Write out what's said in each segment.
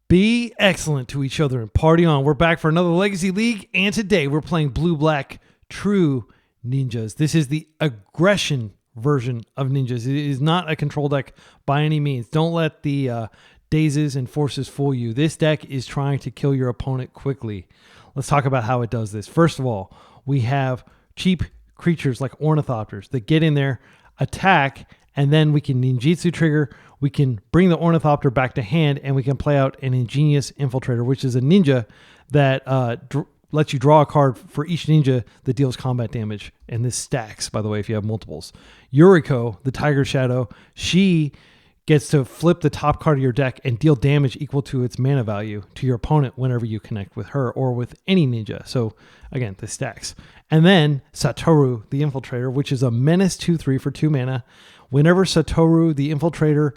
Be excellent to each other and party on. We're back for another Legacy League, and today we're playing Blue-Black True Ninjas. This is the aggression version of Ninjas. It is not a control deck by any means. Don't let the dazes and forces fool you. This deck is trying to kill your opponent quickly. Let's talk about how it does this. First of all, we have cheap creatures like Ornithopters that get in there, attack, and then we can ninjitsu trigger. We can bring the Ornithopter back to hand, and we can play out an Ingenious Infiltrator, which is a ninja that lets you draw a card for each ninja that deals combat damage. And this stacks, by the way, if you have multiples. Yuriko, the Tiger Shadow, she gets to flip the top card of your deck and deal damage equal to its mana value to your opponent whenever you connect with her or with any ninja. So again, this stacks. And then Satoru the Infiltrator, which is a menace 2/3 for 2 mana. Whenever Satoru the Infiltrator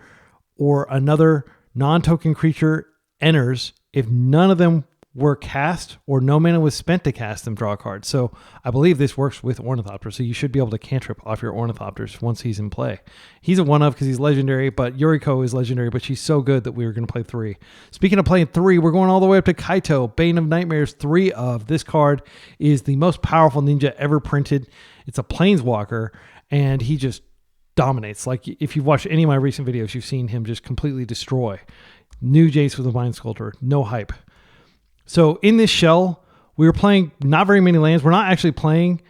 or another non-token creature enters, if none of them were cast or no mana was spent to cast them, draw a card. So I believe this works with Ornithopter, so you should be able to cantrip off your Ornithopters once he's in play. He's a one-of because he's legendary, but Yuriko is legendary, but she's so good that we were going to play 3. Speaking of playing 3, we're going all the way up to Kaito, Bane of Nightmares 3-of. This card is the most powerful ninja ever printed. It's a Planeswalker, and he just dominates. Like, if you've watched any of my recent videos, you've seen him just completely destroy. New Jace with a Mind Sculptor, no hype. So in this shell, we were playing not very many lands. We're not actually playing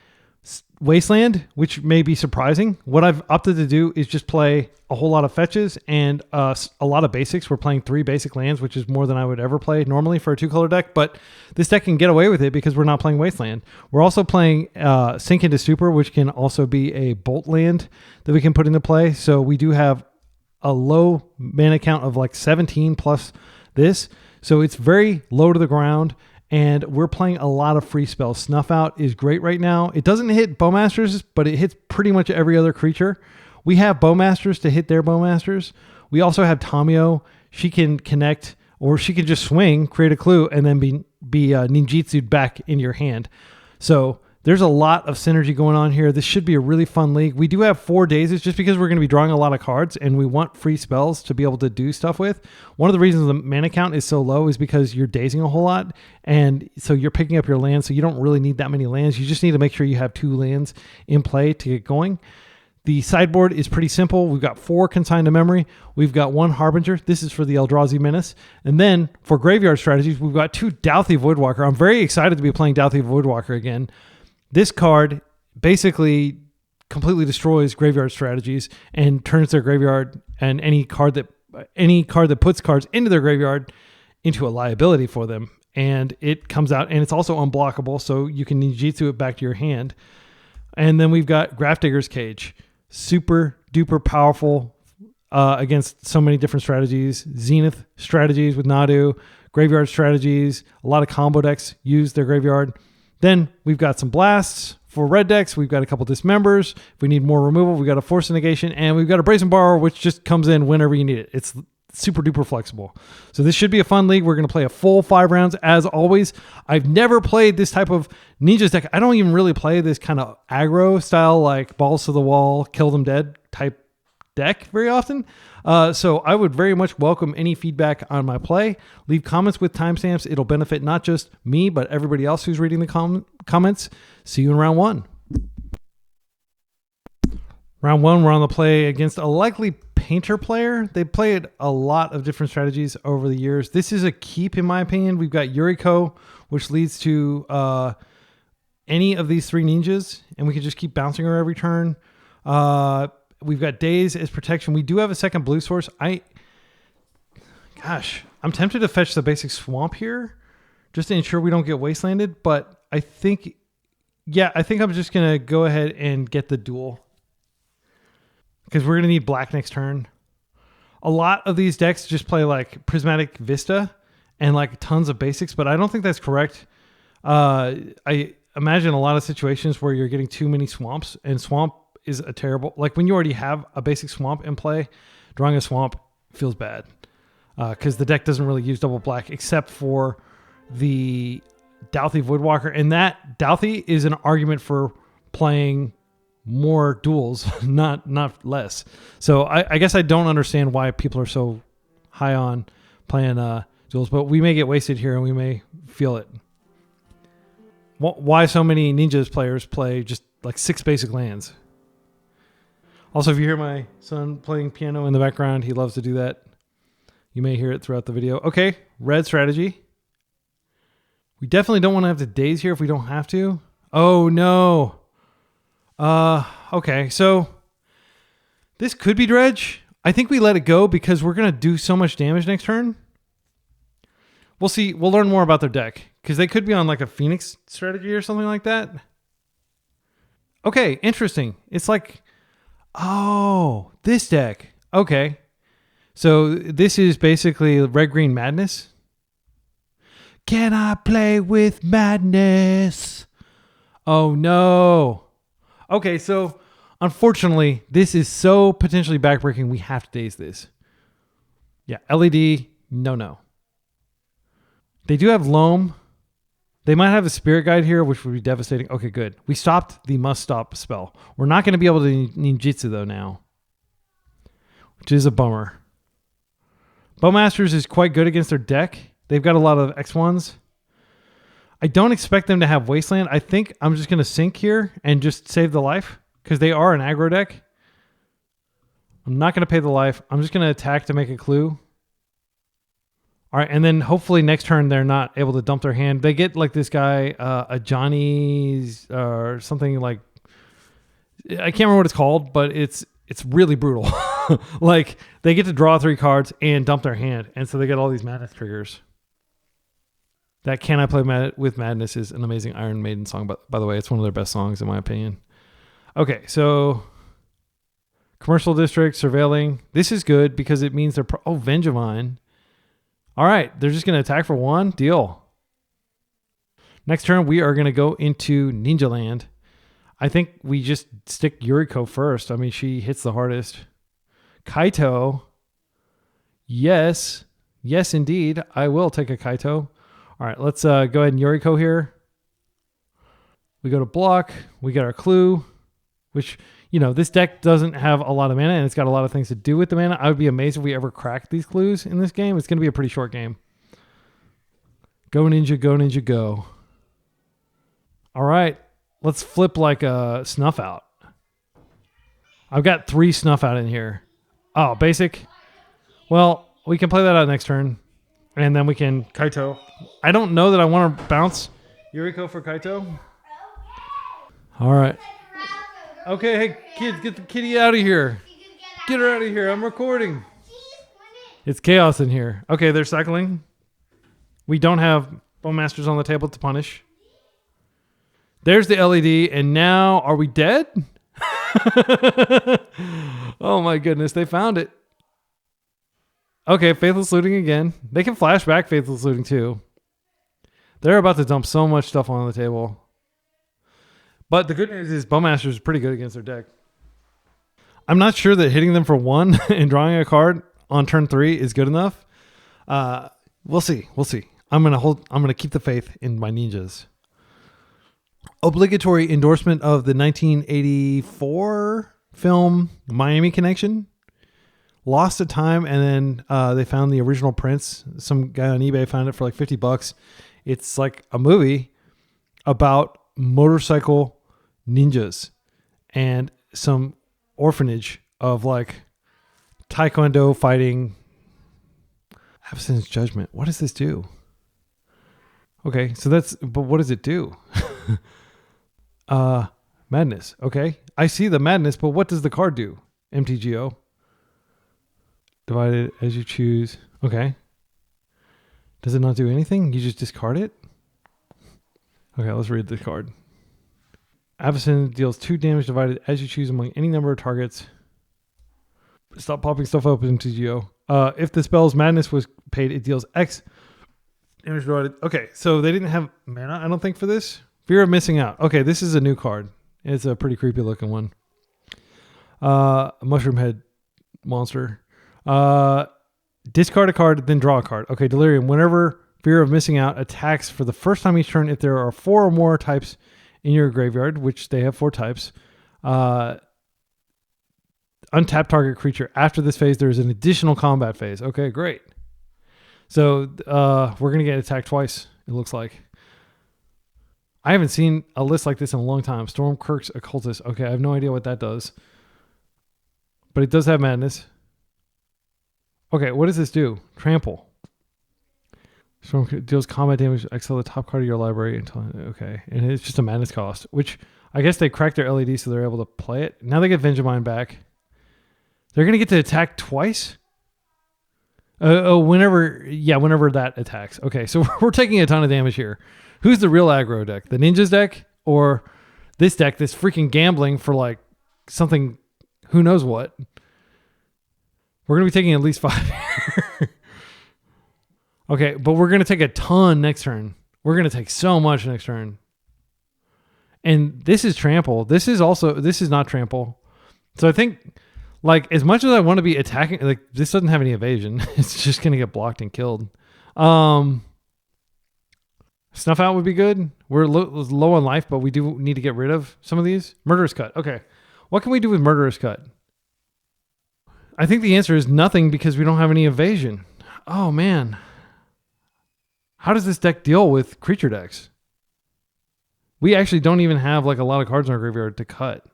Wasteland, which may be surprising. What I've opted to do is just play a whole lot of fetches and a lot of basics. We're playing 3 basic lands, which is more than I would ever play normally for a 2-color deck. But this deck can get away with it because we're not playing Wasteland. We're also playing Sink into Stupor, which can also be a bolt land that we can put into play. So we do have a low mana count of like 17 plus this. So it's very low to the ground, and we're playing a lot of free spells. Snuff Out is great right now. It doesn't hit Bowmasters, but it hits pretty much every other creature. We have Bowmasters to hit their Bowmasters. We also have Tamiyo. She can connect, or she can just swing, create a clue, and then be ninjitsu'd back in your hand. So there's a lot of synergy going on here. This should be a really fun league. We do have 4 dazes just because we're going to be drawing a lot of cards and we want free spells to be able to do stuff with. One of the reasons the mana count is so low is because you're dazing a whole lot. And so you're picking up your lands. So you don't really need that many lands. You just need to make sure you have 2 lands in play to get going. The sideboard is pretty simple. We've got 4 consigned to memory. We've got 1 Harbinger. This is for the Eldrazi Menace. And then for graveyard strategies, we've got 2 Dauthi Voidwalker. I'm very excited to be playing Dauthi Voidwalker again. This card basically completely destroys graveyard strategies and turns their graveyard and any card that puts cards into their graveyard into a liability for them. And it comes out, and it's also unblockable, so you can ninjitsu it back to your hand. And then we've got Grafdigger's Cage. Super duper powerful against so many different strategies. Zenith strategies with Nadu, graveyard strategies. A lot of combo decks use their graveyard. Then we've got some blasts for red decks. We've got a couple dismembers. If we need more removal, we've got a Force Negation, and we've got a Brazen Borrower, which just comes in whenever you need it. It's super duper flexible. So this should be a fun league. We're going to play a full 5 rounds as always. I've never played this type of Ninjas deck. I don't even really play this kind of aggro style, like balls to the wall, kill them dead type deck very often. So I would very much welcome any feedback on my play. Leave comments with timestamps. It'll benefit not just me, but everybody else who's reading the comments. See you in round 1. Round 1, we're on the play against a likely Painter player. They played a lot of different strategies over the years. This is a keep, in my opinion. We've got Yuriko, which leads to any of these 3 ninjas, and we can just keep bouncing her every turn. We've got Daze as protection. We do have a second blue source. I'm tempted to fetch the basic swamp here just to ensure we don't get wastelanded, but I think I'm just going to go ahead and get the duel because we're going to need black next turn. A lot of these decks just play like Prismatic Vista and like tons of basics, but I don't think that's correct. I imagine a lot of situations where you're getting too many swamps, and swamp is a terrible, like when you already have a basic swamp in play, drawing a swamp feels bad because the deck doesn't really use double black except for the Dauthi Voidwalker, and that Dauthi is an argument for playing more duels, not less. So I guess I don't understand why people are so high on playing duels, but we may get wasted here and we may feel it. Why so many Ninjas players play just like 6 basic lands? Also, if you hear my son playing piano in the background, he loves to do that. You may hear it throughout the video. Okay, red strategy. We definitely don't want to have to daze here if we don't have to. Oh, no. Okay, so this could be dredge. I think we let it go because we're going to do so much damage next turn. We'll see. We'll learn more about their deck because they could be on like a Phoenix strategy or something like that. Okay, interesting. It's like, oh, this deck. Okay. So this is basically red-green madness. Can I play with madness? Oh, no. Okay, so unfortunately, this is so potentially backbreaking, we have to daze this. Yeah, LED, no. They do have Loam. They might have a Spirit Guide here, which would be devastating. Okay, good. We stopped the must-stop spell. We're not going to be able to ninjitsu, though, now, which is a bummer. Bowmasters is quite good against their deck. They've got a lot of X1s. I don't expect them to have Wasteland. I think I'm just going to sink here and just save the life because they are an aggro deck. I'm not going to pay the life. I'm just going to attack to make a clue. All right, and then hopefully next turn they're not able to dump their hand. They get like this guy, a Johnny's or something like, I can't remember what it's called, but it's really brutal. Like they get to draw 3 cards and dump their hand, and so they get all these madness triggers. That Can I Play with Madness is an amazing Iron Maiden song, but by the way, it's one of their best songs in my opinion. Okay, so commercial district, surveilling. This is good because it means they're Vengevine. All right, they're just going to attack for 1. Deal. Next turn, we are going to go into Ninja Land. I think we just stick Yuriko first. I mean, she hits the hardest. Kaito. Yes. Yes, indeed. I will take a Kaito. All right, let's go ahead and Yuriko here. We go to block. We get our clue, which, you know, this deck doesn't have a lot of mana and it's got a lot of things to do with the mana. I would be amazed if we ever cracked these clues in this game. It's going to be a pretty short game. Go ninja, go ninja, go. All right, let's flip like a snuff out. I've got 3 snuff out in here. Oh, basic. Well, we can play that out next turn. And then we can Kaito. I don't know that I want to bounce Yuriko for Kaito. All right. Okay, hey, kids, get the kitty out of here. Get her out of here. I'm recording. It's chaos in here. Okay, they're cycling. We don't have Bowmasters on the table to punish. There's the LED, and now are we dead? Oh my goodness, they found it. Okay, Faithless Looting again. They can flash back Faithless Looting too. They're about to dump so much stuff on the table. But the good news is Bowmasters is pretty good against their deck. I'm not sure that hitting them for 1 and drawing a card on turn 3 is good enough. We'll see. We'll see. I'm gonna keep the faith in my ninjas. Obligatory endorsement of the 1984 film Miami Connection. Lost to time, and then they found the original prints. Some guy on eBay found it for like $50. It's like a movie about motorcycle ninjas and some orphanage of like taekwondo fighting. Absence Judgment. What does this do? Okay, so but what does it do? Madness. Okay, I see the madness, but what does the card do? MTGO. Divided as you choose. Okay. Does it not do anything? You just discard it? Okay, let's read the card. Avacyn deals 2 damage divided as you choose among any number of targets. Stop popping stuff up in MTGO. If the spell's madness was paid, it deals X damage divided. Okay, so they didn't have mana, I don't think, for this. Fear of missing out. Okay, this is a new card. It's a pretty creepy looking one. Mushroom head monster. Discard a card, then draw a card. Okay, Delirium. Whenever Fear of Missing Out attacks for the first time each turn, if there are 4 or more types in your graveyard, which they have 4 types, untap target creature. After this phase, there's an additional combat phase. Okay, great. So we're going to get attacked twice, it looks like. I haven't seen a list like this in a long time. Stormkirk's Occultist. Okay, I have no idea what that does. But it does have madness. Okay, what does this do? Trample. Storm deals combat damage. Exile the top card of your library until... Okay, and it's just a madness cost, which I guess they cracked their LED so they're able to play it. Now they get Vengevine back. They're going to get to attack twice? Whenever that attacks. Okay, so we're taking a ton of damage here. Who's the real aggro deck? The Ninjas deck? Or this deck that's freaking gambling for like something, who knows what? We're going to be taking at least 5 here. Okay, but we're going to take a ton next turn. We're going to take so much next turn. And this is trample. This is not trample. So I think, like, as much as I want to be attacking, like, this doesn't have any evasion. It's just going to get blocked and killed. Snuff out would be good. We're low on life, but we do need to get rid of some of these. Murderous Cut. Okay. What can we do with Murderous Cut? I think the answer is nothing because we don't have any evasion. Oh, man. How does this deck deal with creature decks? We actually don't even have like a lot of cards in our graveyard to cut.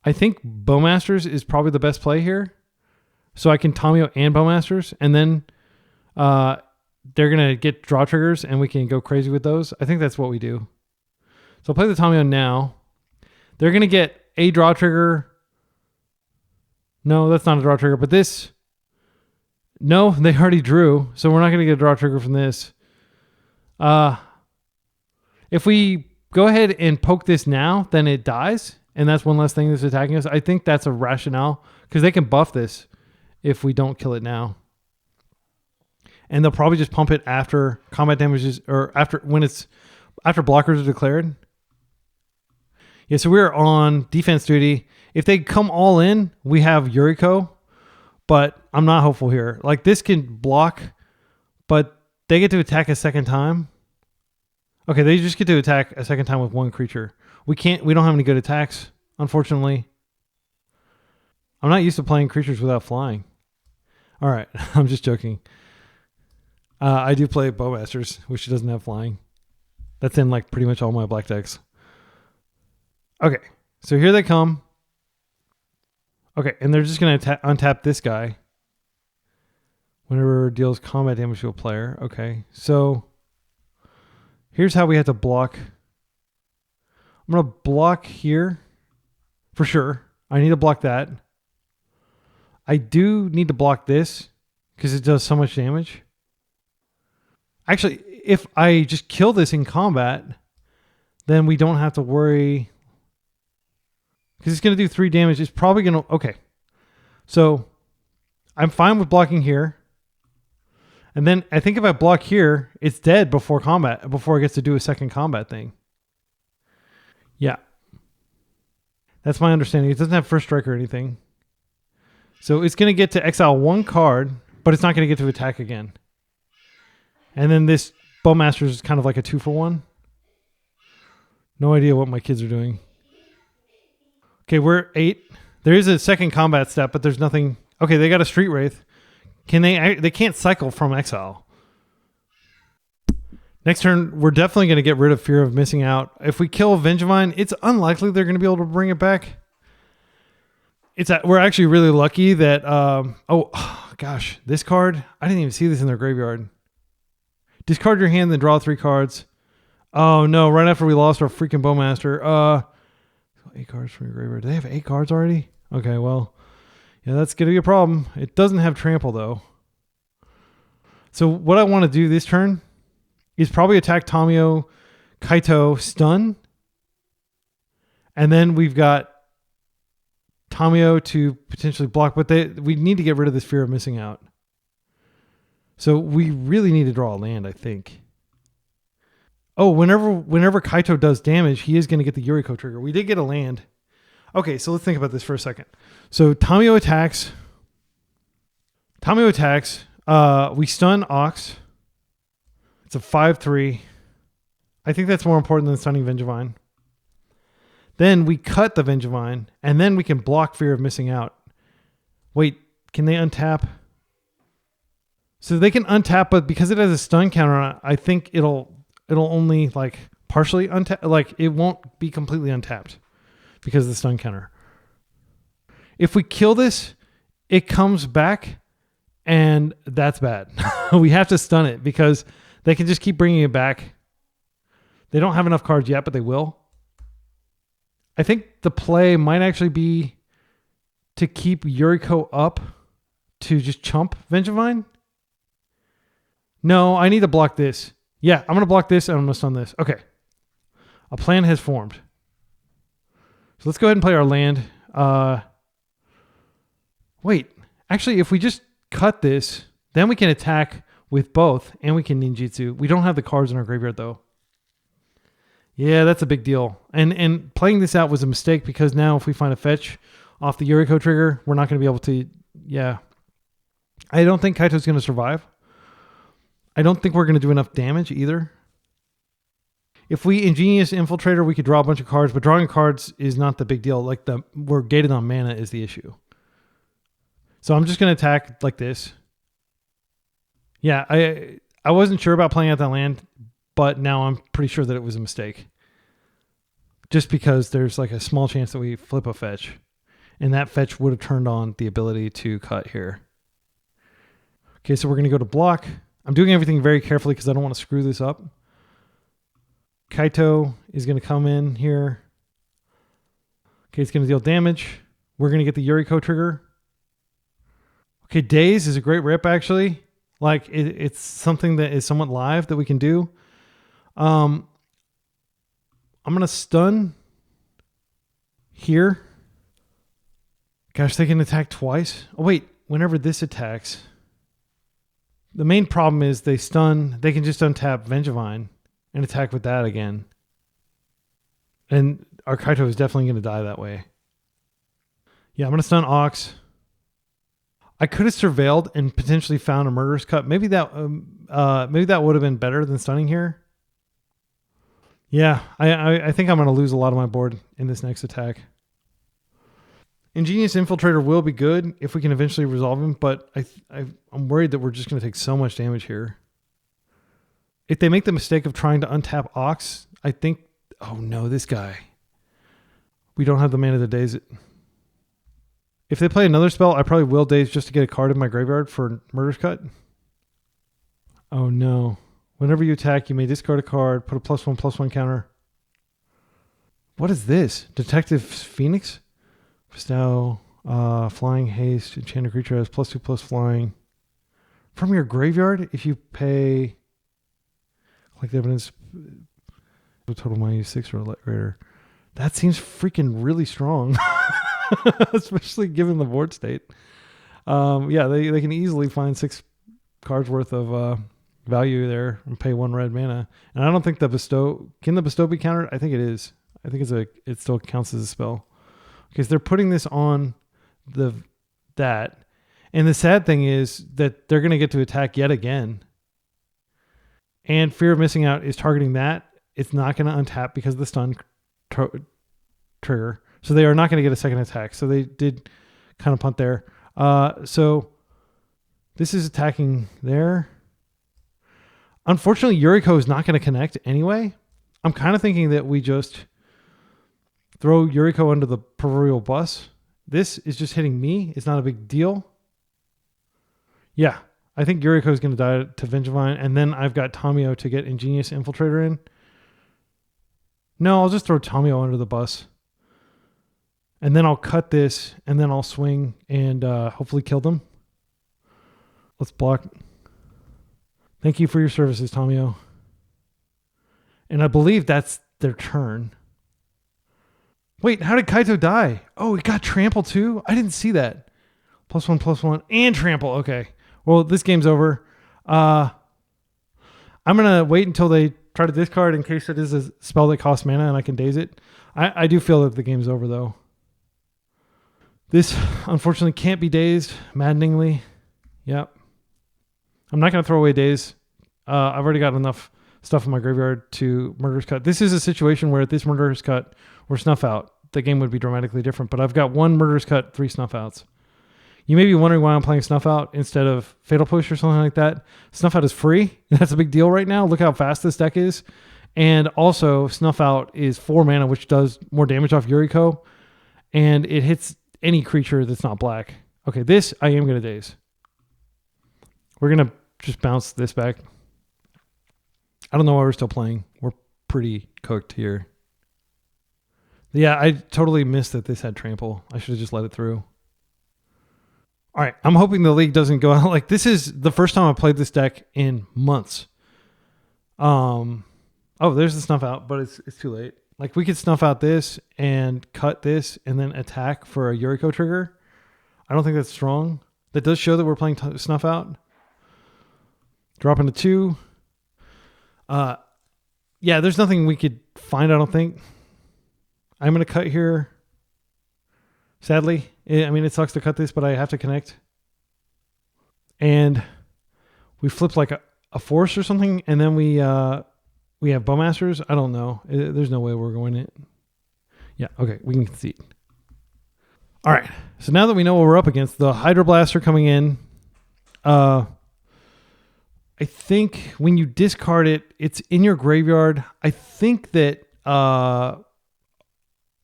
I think Bowmasters is probably the best play here. So I can Tamiyo and Bowmasters, and then they're going to get draw triggers, and we can go crazy with those. I think that's what we do. So I'll play the Tamiyo now. They're going to get a draw trigger. No, that's not a draw trigger, but this... No, they already drew, so we're not going to get a draw trigger from this. If we go ahead and poke this now, then it dies, and that's one less thing that's attacking us. I think that's a rationale, because they can buff this if we don't kill it now. And they'll probably just pump it after combat damages, or after blockers are declared. Yeah, so we're on defense duty. If they come all in, we have Yuriko, but I'm not hopeful here. Like, this can block, but they get to attack a second time. Okay, they just get to attack a second time with one creature. We don't have any good attacks, unfortunately. I'm not used to playing creatures without flying. All right, I'm just joking. I do play Bowmasters, which doesn't have flying. That's in like pretty much all my black decks. Okay, so here they come. Okay, and they're just going to untap this guy whenever it deals combat damage to a player. Okay, so here's how we have to block. I'm going to block here for sure. I need to block that. I do need to block this because it does so much damage. Actually, if I just kill this in combat, then we don't have to worry. Because it's going to do 3 damage. It's probably going to... Okay. So, I'm fine with blocking here. And then, I think if I block here, it's dead before combat. Before it gets to do a second combat thing. Yeah. That's my understanding. It doesn't have first strike or anything. So, it's going to get to exile 1 card, but it's not going to get to attack again. And then this Bowmasters is kind of like a 2-for-1. No idea what my kids are doing. Okay, we're 8. There is a second combat step, but there's nothing. Okay, they got a Street Wraith. Can they can't cycle from exile. Next turn, we're definitely going to get rid of Fear of Missing Out. If we kill Vengevine, it's unlikely they're going to be able to bring it back. We're actually really lucky that... oh, gosh. This card, I didn't even see this in their graveyard. Discard your hand, then draw 3 cards. Oh, no. Right after we lost our freaking Bowmaster. 8 cards from your graveyard. Do they have 8 cards already? Okay, well, yeah, that's going to be a problem. It doesn't have trample, though. So what I want to do this turn is probably attack Tamiyo, Kaito, stun. And then we've got Tamiyo to potentially block, but we need to get rid of this Fear of Missing Out. So we really need to draw a land, I think. Oh, whenever Kaito does damage, he is going to get the Yuriko trigger. We did get a land. Okay, so let's think about this for a second. So Tamiyo attacks. We stun Ox. It's a 5/3. I think that's more important than stunning Vengevine. Then we cut the Vengevine, and then we can block Fear of Missing Out. Wait, can they untap? So they can untap, but because it has a stun counter on it, I think it'll only like partially untap. Like it won't be completely untapped because of the stun counter. If we kill this, it comes back, and that's bad. We have to stun it because they can just keep bringing it back. They don't have enough cards yet, but they will. I think the play might actually be to keep Yuriko up to just chump Vengevine. No, I need to block this. Yeah, I'm going to block this and I'm going to stun this. Okay. A plan has formed. So let's go ahead and play our land. Wait, actually, if we just cut this, then we can attack with both and we can ninjitsu. We don't have the cards in our graveyard though. Yeah, that's a big deal. And playing this out was a mistake because now if we find a fetch off the Yuriko trigger, we're not going to be able to, yeah. I don't think Kaito's going to survive. I don't think we're going to do enough damage either. If we Ingenious Infiltrator, we could draw a bunch of cards, but drawing cards is not the big deal. Like we're gated on mana is the issue. So I'm just going to attack like this. Yeah, I wasn't sure about playing out that land, but now I'm pretty sure that it was a mistake. Just because there's like a small chance that we flip a fetch. And that fetch would have turned on the ability to cut here. Okay, so we're going to go to block. I'm doing everything very carefully because I don't want to screw this up. Kaito is going to come in here. Okay, it's going to deal damage. We're going to get the Yuriko trigger. Okay, Daze is a great rip, actually. Like, it's something that is somewhat live that we can do. I'm going to stun here. Gosh, they can attack twice. Oh, wait. Whenever this attacks, the main problem is they stun. They can just untap Vengevine and attack with that again. And our Kaito is definitely going to die that way. Yeah, I'm going to stun Ox. I could have surveilled and potentially found a Murderous Cut. Maybe that would have been better than stunning here. Yeah, I think I'm going to lose a lot of my board in this next attack. Ingenious Infiltrator will be good if we can eventually resolve him, but I'm worried that we're just going to take so much damage here. If they make the mistake of trying to untap Ox, I think... Oh no, this guy. We don't have the mana to daze it. If they play another spell, I probably will daze just to get a card in my graveyard for Murderous Cut. Oh no. Whenever you attack, you may discard a card, put a +1/+1 counter. What is this? Detective Phoenix? Bestow, flying haste, enchanted creature has +2/+2 flying. From your graveyard, if you pay, collect evidence, total -6 or greater. That seems freaking really strong. Especially given the board state. Yeah, they can easily find 6 cards worth of value there and pay 1 red mana. And I don't think the bestow... Can the bestow be countered? I think it is. I think it still counts as a spell. Okay, so they're putting this on that. And the sad thing is that they're going to get to attack yet again. And Fear of Missing Out is targeting that. It's not going to untap because of the stun trigger. So they are not going to get a second attack. So they did kind of punt there. So this is attacking there. Unfortunately, Yuriko is not going to connect anyway. I'm kind of thinking that we just throw Yuriko under the proverbial bus. This is just hitting me. It's not a big deal. Yeah, I think Yuriko is going to die to Vengevine. And then I've got Tamiyo to get Ingenious Infiltrator in. No, I'll just throw Tamiyo under the bus. And then I'll cut this, and then I'll swing and hopefully kill them. Let's block. Thank you for your services, Tamiyo. And I believe that's their turn. Wait, how did Kaito die? Oh, he got trample too? I didn't see that. +1/+1 and trample. Okay. Well, this game's over. I'm going to wait until they try to discard in case it is a spell that costs mana and I can daze it. I do feel that the game's over though. This, unfortunately, can't be dazed, maddeningly. Yep. I'm not going to throw away daze. I've already got enough stuff in my graveyard to Murderous Cut. This is a situation where if this Murderous Cut were Snuff Out, the game would be dramatically different. But I've got 1 Murderous Cut, 3 Snuff Outs. You may be wondering why I'm playing Snuff Out instead of Fatal Push or something like that. Snuff Out is free. That's a big deal right now. Look how fast this deck is. And also, Snuff Out is 4 mana, which does more damage off Yuriko. And it hits any creature that's not black. Okay, this I am going to daze. We're going to just bounce this back. I don't know why we're still playing. We're pretty cooked here. Yeah, I totally missed that this had trample. I should have just let it through. All right, I'm hoping the league doesn't go out. Like, this is the first time I played this deck in months. Oh, there's the Snuff Out, but it's too late. Like, we could Snuff Out this and cut this and then attack for a Yuriko trigger. I don't think that's strong. That does show that we're playing Snuff Out. Drop into 2. Yeah, there's nothing we could find, I don't think. I'm going to cut here. Sadly. I mean, it sucks to cut this, but I have to connect. And we flipped like a force or something, and then we have Bowmasters. I don't know. There's no way we're going it. Yeah, okay, we can concede. All right, so now that we know what we're up against, the Hydroblaster coming in. I think when you discard it, it's in your graveyard. I think that I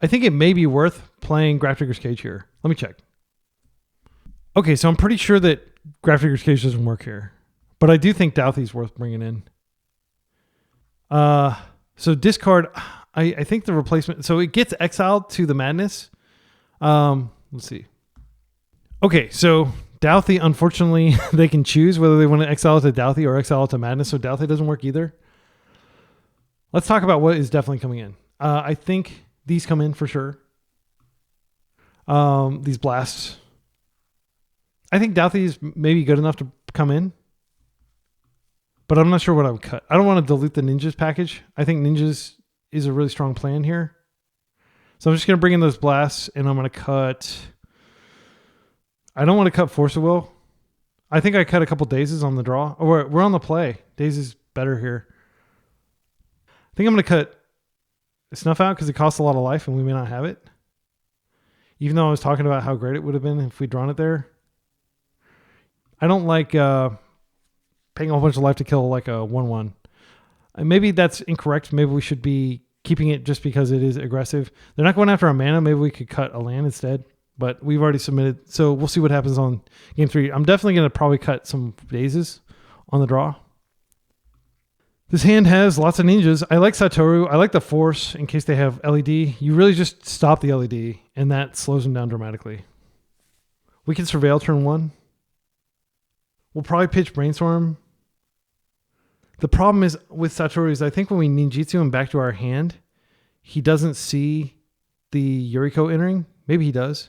think it may be worth playing Grafdigger's Cage here. Let me check. Okay, so I'm pretty sure that Grafdigger's Cage doesn't work here, but I do think Douthy's worth bringing in. So discard. I think the replacement. So it gets exiled to the Madness. Let's see. Okay, so Douthy, unfortunately, they can choose whether they want to exile it to Douthy or exile it to Madness, so Douthy doesn't work either. Let's talk about what is definitely coming in. I think these come in for sure. These blasts. I think Douthy is maybe good enough to come in, but I'm not sure what I would cut. I don't want to dilute the Ninjas package. I think Ninjas is a really strong plan here. So I'm just going to bring in those blasts, and I'm going to cut... I don't want to cut Force of Will. I think I cut a couple Dazes on the draw. Oh, we're on the play. Daze is better here. I think I'm going to cut Snuff Out because it costs a lot of life and we may not have it. Even though I was talking about how great it would have been if we'd drawn it there. I don't like paying a whole bunch of life to kill like a 1/1. Maybe that's incorrect. Maybe we should be keeping it just because it is aggressive. They're not going after our mana. Maybe we could cut a land instead. But we've already submitted, so we'll see what happens on game 3. I'm definitely going to probably cut some Dazes on the draw. This hand has lots of ninjas. I like Satoru. I like the Force in case they have LED. You really just stop the LED, and that slows them down dramatically. We can Surveil turn 1. We'll probably pitch Brainstorm. The problem is with Satoru is I think when we ninjitsu him back to our hand, he doesn't see the Yuriko entering. Maybe he does.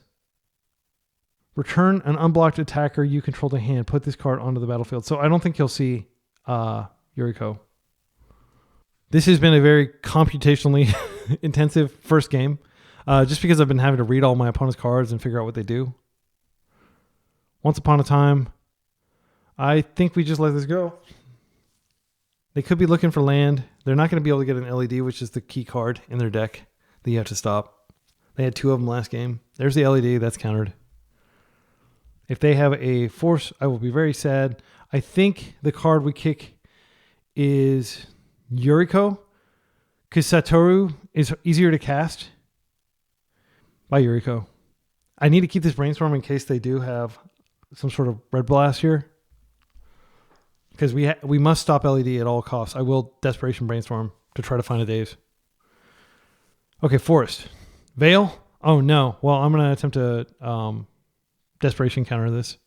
Return an unblocked attacker you control to hand. Put this card onto the battlefield. So I don't think he'll see Yuriko. This has been a very computationally intensive first game. Just because I've been having to read all my opponent's cards and figure out what they do. Once upon a time, I think we just let this go. They could be looking for land. They're not going to be able to get an LED, which is the key card in their deck that you have to stop. They had 2 of them last game. There's the LED. That's countered. If they have a Force, I will be very sad. I think the card we kick is Yuriko, because Satoru is easier to cast by Yuriko. I need to keep this Brainstorm in case they do have some sort of red blast here, because we must stop LED at all costs. I will Desperation Brainstorm to try to find a Daze. Okay, Forest. Veil? Oh no. Well, I'm going to attempt to Desperation counter this.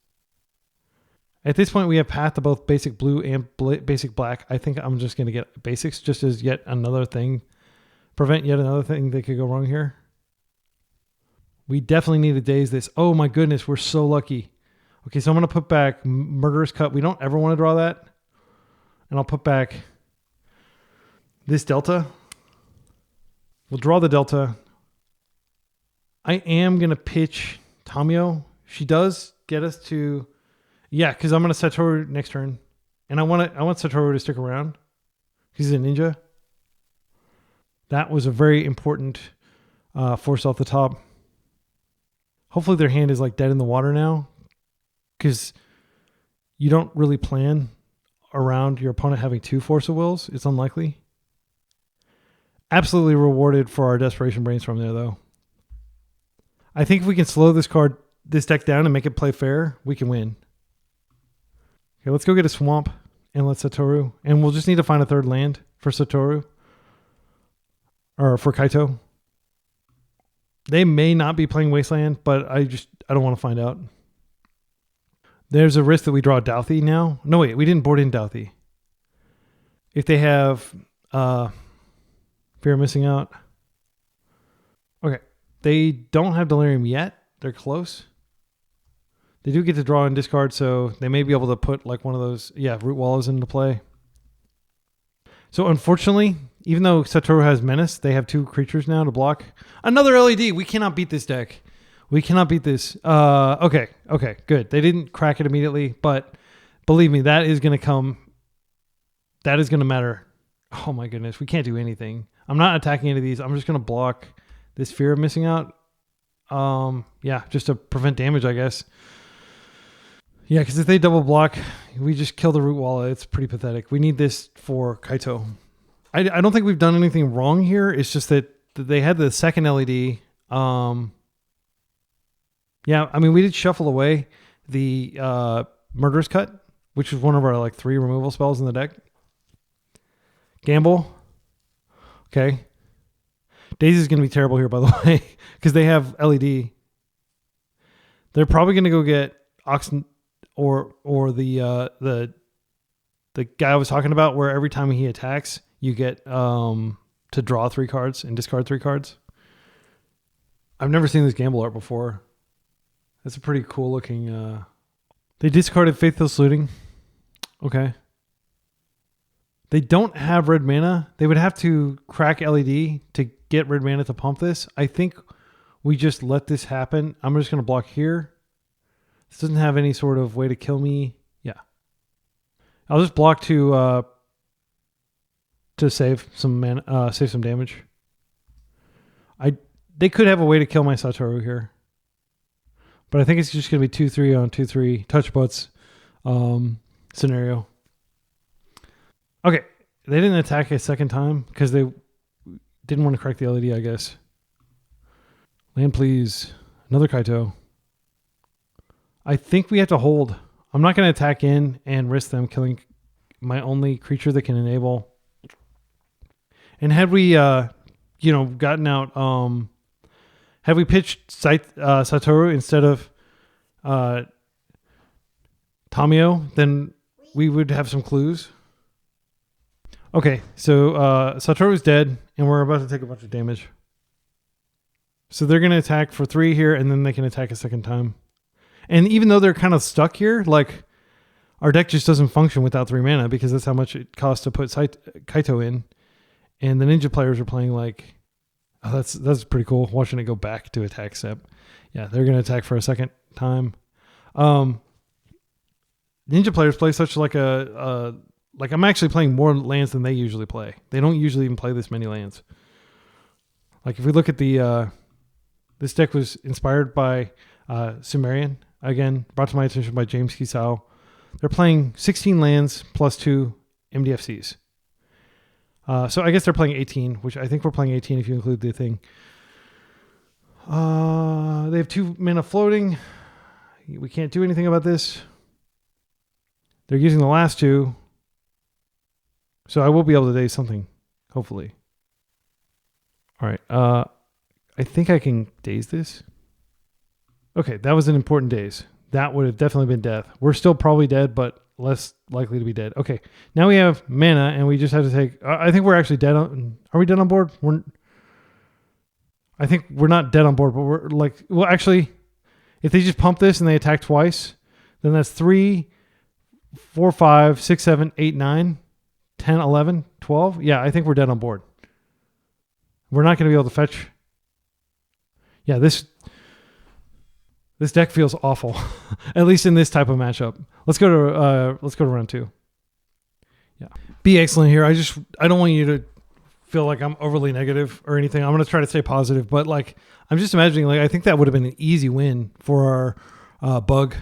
At this point, we have path to both basic blue and basic black. I think I'm just going to get basics just as yet another thing. Prevent yet another thing that could go wrong here. We definitely need to daze this. Oh my goodness, we're so lucky. Okay, so I'm going to put back Murderous Cut. We don't ever want to draw that. And I'll put back this Delta. We'll draw the Delta. I am going to pitch Tamiyo. She does get us to... Yeah, because I'm going to Satoru next turn. And I want Satoru to stick around. He's a ninja. That was a very important force off the top. Hopefully their hand is like dead in the water now. because you don't really plan around your opponent having 2 Force of Wills. It's unlikely. Absolutely rewarded for our Desperation Brainstorm there, though. I think if we can slow this deck down and make it play fair, we can win. Okay, let's go get a Swamp and let Satoru. And we'll just need to find a 3rd land for Satoru. Or for Kaito. They may not be playing Wasteland, but I don't want to find out. There's a risk that we draw Douthie now. No, wait, we didn't board in Douthie. If they have Fear of Missing Out. Okay. They don't have Delirium yet. They're close. They do get to draw and discard, so they may be able to put like one of those, Root Wallows into play. So unfortunately, even though Satoru has Menace, they have 2 creatures now to block. Another LED. We cannot beat this deck. We cannot beat this. Okay, good. They didn't crack it immediately, but believe me, that is going to come. That is going to matter. Oh my goodness, we can't do anything. I'm not attacking any of these. I'm just going to block this Fear of Missing Out. Just to prevent damage, I guess. Yeah, because if they double block, we just kill the Root Wallow. It's pretty pathetic. We need this for Kaito. I don't think we've done anything wrong here. It's just that they had the second LED. We did shuffle away the Murderous Cut, which is one of our 3 removal spells in the deck. Gamble. Okay. Daisy's going to be terrible here, by the way, because they have LED. They're probably going to go get Oxen or the guy I was talking about, where every time he attacks, you get to draw 3 cards and discard 3 cards. I've never seen this Gamble art before. That's a pretty cool looking. They discarded Faithless Looting. Okay. They don't have red mana. They would have to crack LED to get red mana to pump this. I think we just let this happen. I'm just going to block here. This doesn't have any sort of way to kill me. Yeah. I'll just block to save some mana, save some damage. They could have a way to kill my Satoru here. But I think it's just going to be 2-3 on 2-3 touch butts scenario. Okay. They didn't attack a second time because they didn't want to crack the LED, I guess. Land, please. Another Kaito. I think we have to hold. I'm not going to attack in and risk them killing my only creature that can enable. And had we, gotten out, had we pitched Satoru instead of Tamiyo, then we would have some clues. Okay, so Satoru's dead, and we're about to take a bunch of damage. So they're going to attack for 3 here, and then they can attack a second time. And even though they're kind of stuck here, our deck just doesn't function without 3 mana, because that's how much it costs to put Kaito in. And the ninja players are playing that's pretty cool, watching it go back to attack step. Yeah, they're going to attack for a second time. Ninja players play such I'm actually playing more lands than they usually play. They don't usually even play this many lands. If we look at this deck was inspired by Sumerian, again, brought to my attention by James Kisau. They're playing 16 lands plus 2 MDFCs. So I guess they're playing 18, which I think we're playing 18 if you include the thing. They have 2 mana floating. We can't do anything about this. They're using the last 2. So I will be able to daze something, hopefully. All right. I think I can daze this. Okay, that was an important daze. That would have definitely been death. We're still probably dead, but less likely to be dead. Okay, now we have mana, and we just have to take... I think we're actually dead on... Are we dead on board? I think we're not dead on board, but we're actually, if they just pump this and they attack twice, then that's 3, 4, 5, 6, 7, 8, 9, 10, 11, 12. Yeah, I think we're dead on board. We're not going to be able to fetch. Yeah, this deck feels awful, at least in this type of matchup. Let's go to round 2. Yeah, be excellent here. I don't want you to feel like I'm overly negative or anything. I'm going to try to stay positive, but I'm just imagining I think that would have been an easy win for our bug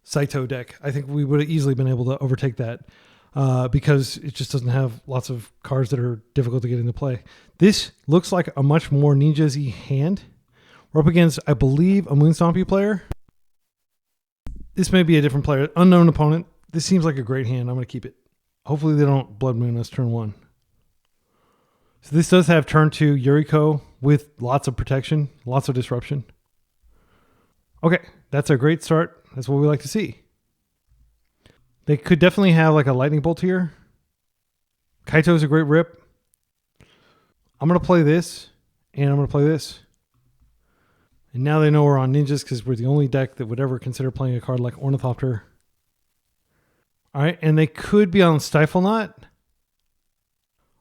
Saito deck. I think we would have easily been able to overtake that because it just doesn't have lots of cards that are difficult to get into play. This looks like a much more ninjas-y hand. We're up against, I believe, a Moon Stompy player. This may be a different player. Unknown opponent. This seems like a great hand. I'm going to keep it. Hopefully they don't Blood Moon us turn 1. So this does have turn 2 Yuriko with lots of protection, lots of disruption. Okay, that's a great start. That's what we like to see. They could definitely have like a lightning bolt here. Kaito is a great rip. I'm going to play this, and I'm going to play this. And now they know we're on ninjas because we're the only deck that would ever consider playing a card like Ornithopter. All right, and they could be on Stifle Knot.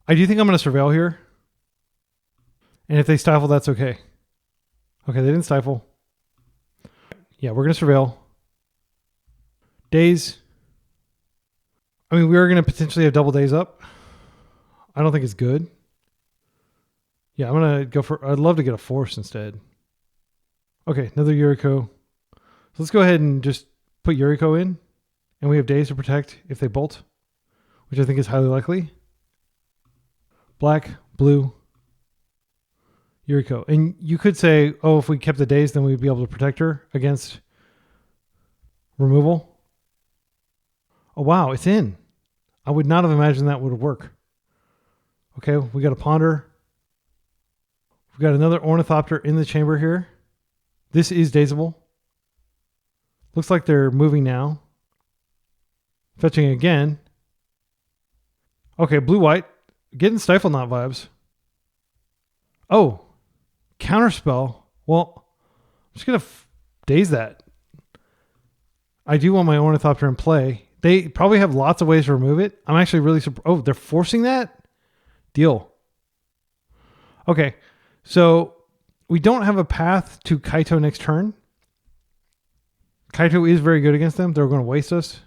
I do think I'm going to Surveil here. And if they Stifle, that's okay. Okay, they didn't Stifle. Yeah, we're going to Surveil. Daze. I mean, we are going to potentially have double days up. I don't think it's good. Yeah, I'm going to go for... I'd love to get a Force instead. Okay, another Yuriko. So let's go ahead and just put Yuriko in. And we have days to protect if they bolt, which I think is highly likely. Black, blue, Yuriko. And you could say, oh, if we kept the days, then we'd be able to protect her against removal. Oh, wow, it's in. I would not have imagined that would work. Okay, we got a Ponder. We've got another Ornithopter in the chamber here. This is dazeable. Looks like they're moving now. Fetching again. Okay, blue-white. Getting Stifle Knot vibes. Oh, Counterspell. Well, I'm just going to daze that. I do want my Ornithopter in play. They probably have lots of ways to remove it. I'm actually really surprised. Oh, they're forcing that? Deal. Okay, so we don't have a path to Kaito next turn. Kaito is very good against them. They're going to waste us.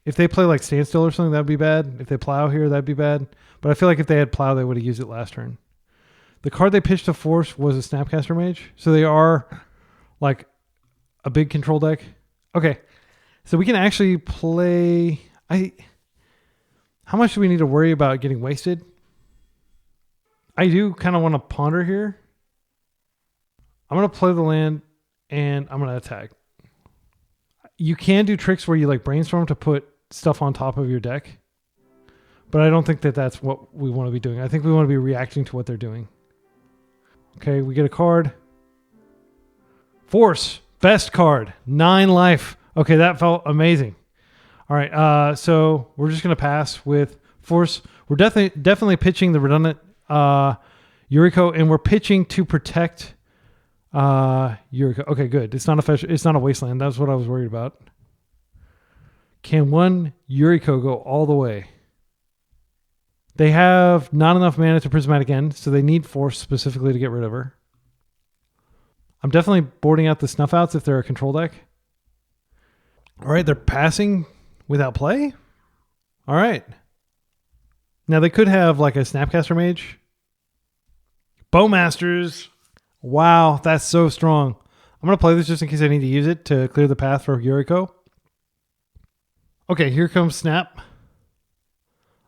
If they play like Standstill or something, that'd be bad. If they Plow here, that'd be bad. But I feel like if they had Plow, they would have used it last turn. The card they pitched to Force was a Snapcaster Mage. So they are like a big control deck. Okay. So we can actually play... How much do we need to worry about getting wasted? I do kind of want to Ponder here. I'm going to play the land and I'm going to attack. You can do tricks where you like brainstorm to put stuff on top of your deck. But I don't think that that's what we want to be doing. I think we want to be reacting to what they're doing. Okay, we get a card. Force. Best card. 9 life. Okay, that felt amazing. All right, so we're just going to pass with Force. We're definitely pitching the redundant Yuriko, and we're pitching to protect Yuriko. Okay, good. It's not a wasteland. That's what I was worried about. Can one Yuriko go all the way? They have not enough mana to Prismatic End, so they need Force specifically to get rid of her. I'm definitely boarding out the Snuff Outs if they're a control deck. All right, they're passing without play? All right. Now they could have like a Snapcaster Mage. Bowmasters. Wow, that's so strong. I'm going to play this just in case I need to use it to clear the path for Yuriko. Okay, here comes Snap.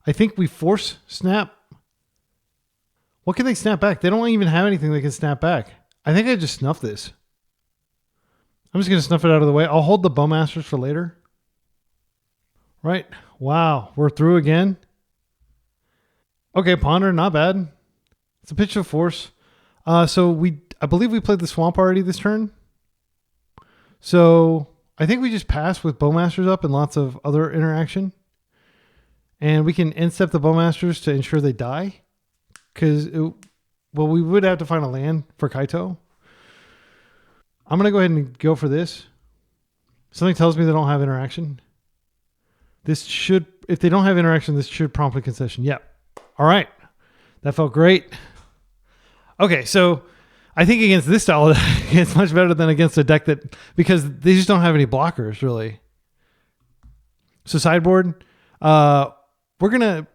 I think we force Snap. What can they snap back? They don't even have anything they can snap back. I think I just snuff this. I'm just going to snuff it out of the way. I'll hold the Bowmasters for later. Right. Wow. We're through again. Okay, Ponder. Not bad. It's a pitch of Force. So I believe we played the Swamp already this turn. So I think we just pass with Bowmasters up and lots of other interaction. And we can end step the Bowmasters to ensure they die. Because, we would have to find a land for Kaito. I'm going to go ahead and go for this. Something tells me they don't have interaction. This should, if they don't have interaction, this should promptly concession. Yep. All right. That felt great. Okay, so I think against this style, it's much better than against a deck that, because they just don't have any blockers, really. So sideboard, we're going to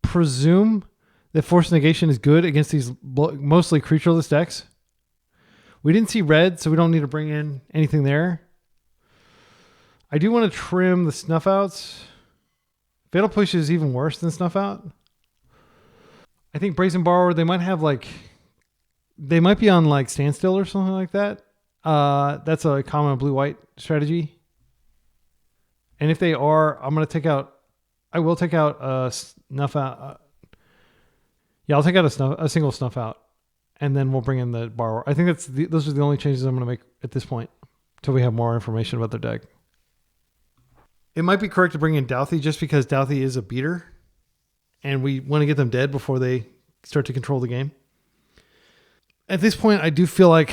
presume that Force Negation is good against these mostly creatureless decks. We didn't see red, so we don't need to bring in anything there. I do want to trim the snuff outs. Fatal Push is even worse than snuff out. I think Brazen Borrower, they might have like, they might be on like Standstill or something like that. That's a common blue-white strategy. And if they are, I'm going to take out, I will take out a snuff out. Yeah, I'll take out a single snuff out. And then we'll bring in the Borrower. I think those are the only changes I'm going to make at this point until we have more information about their deck. It might be correct to bring in Douthie just because Douthie is a beater. And we want to get them dead before they start to control the game. At this point, I do feel like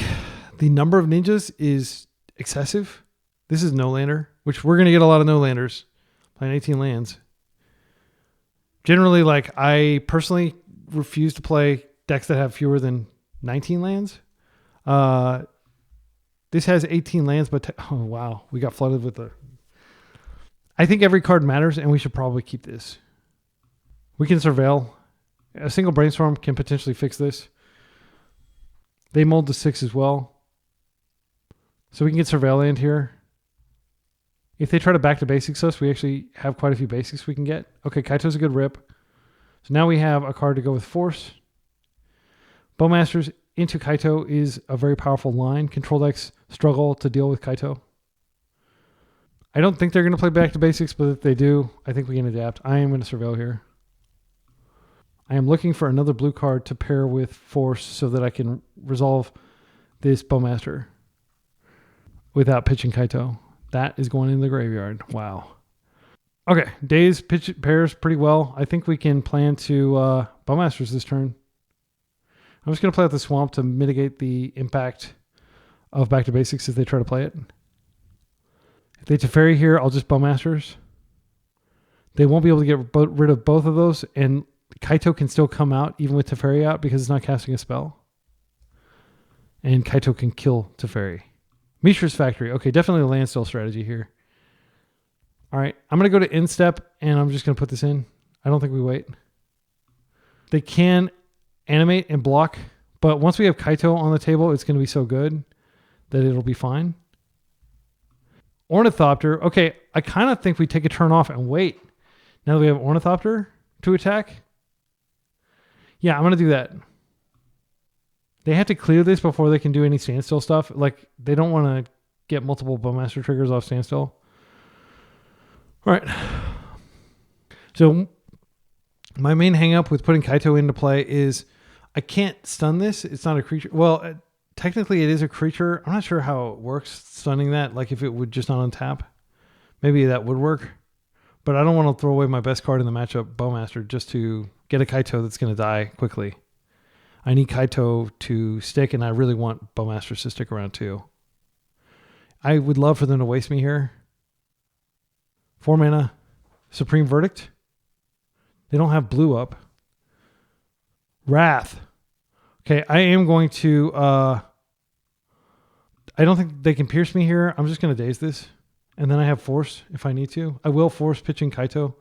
the number of ninjas is excessive. This is no-lander, which we're going to get a lot of no-landers playing 18 lands. Generally, like, I personally refuse to play decks that have fewer than 19 lands. This has 18 lands, but oh wow, we got flooded with the... I think every card matters, and we should probably keep this. We can surveil. A single Brainstorm can potentially fix this. They mold to 6 as well. So we can get surveil land here. If they try to back to basics us, we actually have quite a few basics we can get. Okay, Kaito's a good rip. So now we have a card to go with Force. Bowmasters into Kaito is a very powerful line. Control decks struggle to deal with Kaito. I don't think they're going to play back to basics, but if they do, I think we can adapt. I am going to surveil here. I am looking for another blue card to pair with Force so that I can resolve this Bowmaster without pitching Kaito. That is going in the graveyard. Wow. Okay, Days pairs pretty well. I think we can plan to Bowmasters this turn. I'm just going to play out the Swamp to mitigate the impact of Back to Basics if they try to play it. If they Teferi here, I'll just Bowmasters. They won't be able to get rid of both of those, and Kaito can still come out even with Teferi out because it's not casting a spell. And Kaito can kill Teferi. Mishra's Factory. Okay, definitely a land still strategy here. All right, I'm going to go to Instep, and I'm just going to put this in. I don't think we wait. They can animate and block, but once we have Kaito on the table, it's going to be so good that it'll be fine. Ornithopter. Okay, I kind of think we take a turn off and wait. Now that we have Ornithopter to attack. Yeah, I'm going to do that. They have to clear this before they can do any Standstill stuff. Like, they don't want to get multiple Bowmaster triggers off Standstill. All right. So, my main hang-up with putting Kaito into play is I can't stun this. It's not a creature. Well, technically it is a creature. I'm not sure how it works, stunning that. Like, if it would just not untap. Maybe that would work. But I don't want to throw away my best card in the matchup, Bowmaster, just to get a Kaito that's going to die quickly. I need Kaito to stick, and I really want Bowmasters to stick around too. I would love for them to waste me here. 4 mana, Supreme Verdict. They don't have blue up. Wrath. Okay, I am going to... I don't think they can pierce me here. I'm just going to daze this. And then I have Force if I need to. I will Force pitching Kaito.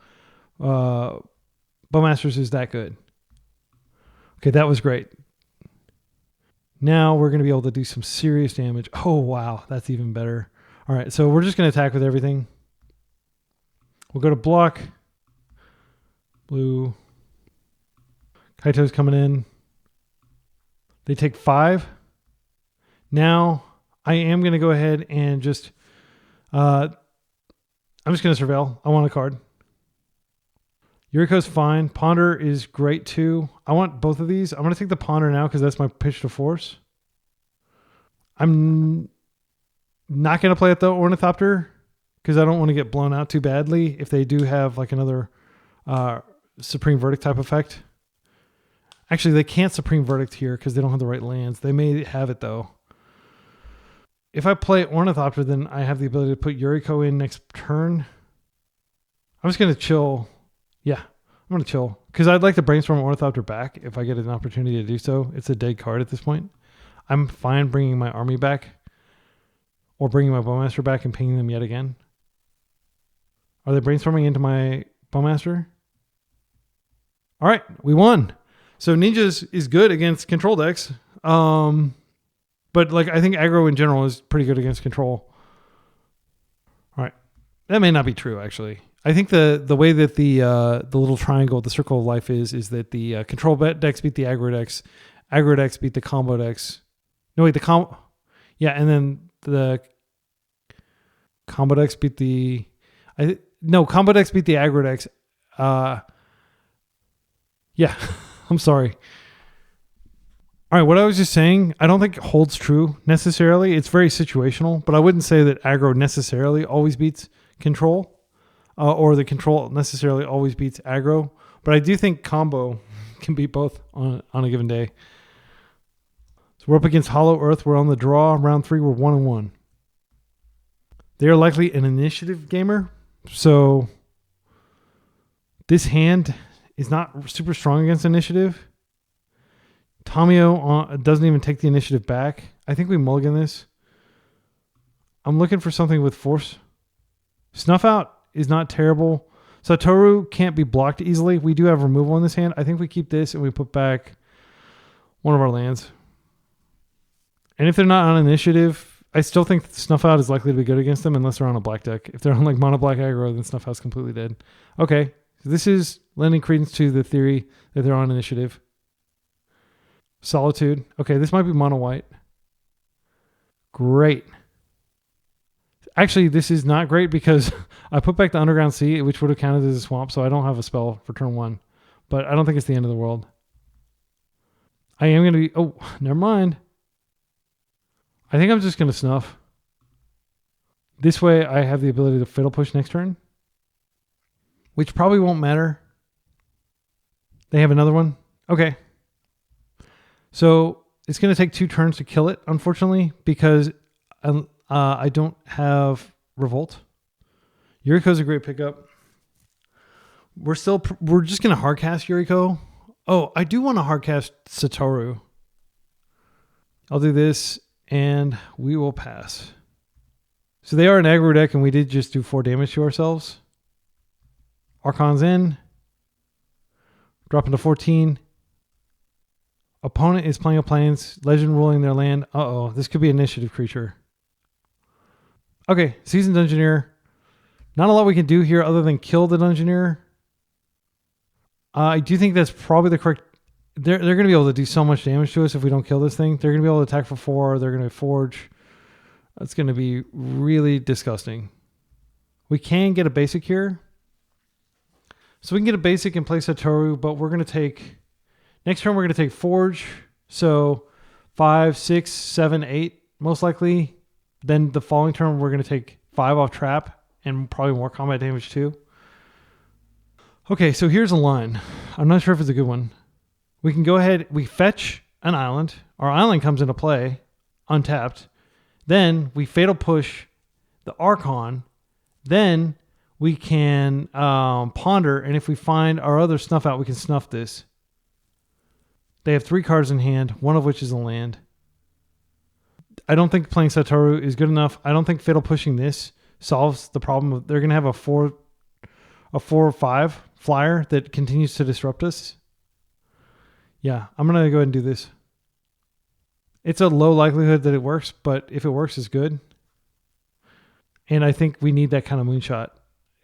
Bowmasters is that good. Okay, that was great. Now we're going to be able to do some serious damage. Oh, wow. That's even better. All right, so we're just going to attack with everything. We'll go to block. Blue. Kaito's coming in. They take 5. Now I am going to go ahead and just... I'm just going to surveil. I want a card. Yuriko's fine. Ponder is great too. I want both of these. I'm going to take the Ponder now because that's my pitch to Force. I'm not going to play it though, Ornithopter, because I don't want to get blown out too badly if they do have like another Supreme Verdict type effect. Actually, they can't Supreme Verdict here because they don't have the right lands. They may have it though. If I play Ornithopter, then I have the ability to put Yuriko in next turn. I'm just going to chill. Yeah, I'm going to chill. Because I'd like to brainstorm Ornithopter back if I get an opportunity to do so. It's a dead card at this point. I'm fine bringing my army back. Or bringing my Bowmaster back and pinging them yet again. Are they brainstorming into my Bowmaster? All right, we won. So Ninjas is good against control decks. But like I think aggro in general is pretty good against control. All right. That may not be true, actually. I think the way that the little triangle, the circle of life is that the control decks beat the aggro decks beat the combo decks. No, wait, yeah, and then the combo decks beat the combo decks beat the aggro decks. Yeah, I'm sorry. All right, what I was just saying, I don't think it holds true necessarily. It's very situational, but I wouldn't say that aggro necessarily always beats control, or the control necessarily always beats aggro. But I do think combo can beat both on a given day. So we're up against Hollow Earth. We're on the draw. Round 3, we're 1-1. They are likely an initiative gamer, so this hand is not super strong against initiative. Tamiyo doesn't even take the initiative back. I think we mulligan this. I'm looking for something with force. Snuff Out is not terrible. Satoru can't be blocked easily. We do have removal in this hand. I think we keep this and we put back one of our lands. And if they're not on initiative, I still think Snuff Out is likely to be good against them unless they're on a black deck. If they're on like mono black aggro, then Snuff Out's completely dead. Okay, so this is lending credence to the theory that they're on initiative. Solitude. Okay, this might be mono white. Great. Actually, this is not great because I put back the Underground Sea, which would have counted as a swamp, so I don't have a spell for turn 1. But I don't think it's the end of the world. I am going to be... Oh, never mind. I think I'm just going to snuff. This way, I have the ability to Fatal Push next turn, which probably won't matter. They have another one? Okay. So it's going to take 2 turns to kill it, unfortunately, because I don't have Revolt. Yuriko's a great pickup. We're just going to hardcast Yuriko. Oh, I do want to hardcast Satoru. I'll do this, and we will pass. So they are an aggro deck, and we did just do 4 damage to ourselves. Archon's in. Dropping to 14. Opponent is playing a plains. Legend ruling their land. Uh-oh. This could be an initiative creature. Okay. Seasoned Dungeoneer. Not a lot we can do here other than kill the Dungeoneer. I do think that's probably the correct... They're going to be able to do so much damage to us if we don't kill this thing. They're going to be able to attack for 4. They're going to forge. That's going to be really disgusting. We can get a basic here. So we can get a basic and play Satoru, but we're going to take... Next turn, we're going to take Forge. So 5, 6, 7, 8, most likely. Then the following turn, we're going to take 5 off Trap and probably more combat damage too. Okay, so here's a line. I'm not sure if it's a good one. We can go ahead. We fetch an island. Our island comes into play, untapped. Then we Fatal Push the Archon. Then we can ponder. And if we find our other Snuff Out, we can snuff this. They have 3 cards in hand, one of which is a land. I don't think playing Satoru is good enough. I don't think Fatal Pushing this solves the problem. They're going to have a 4 or 5 flyer that continues to disrupt us. Yeah, I'm going to go ahead and do this. It's a low likelihood that it works, but if it works, it's good. And I think we need that kind of moonshot.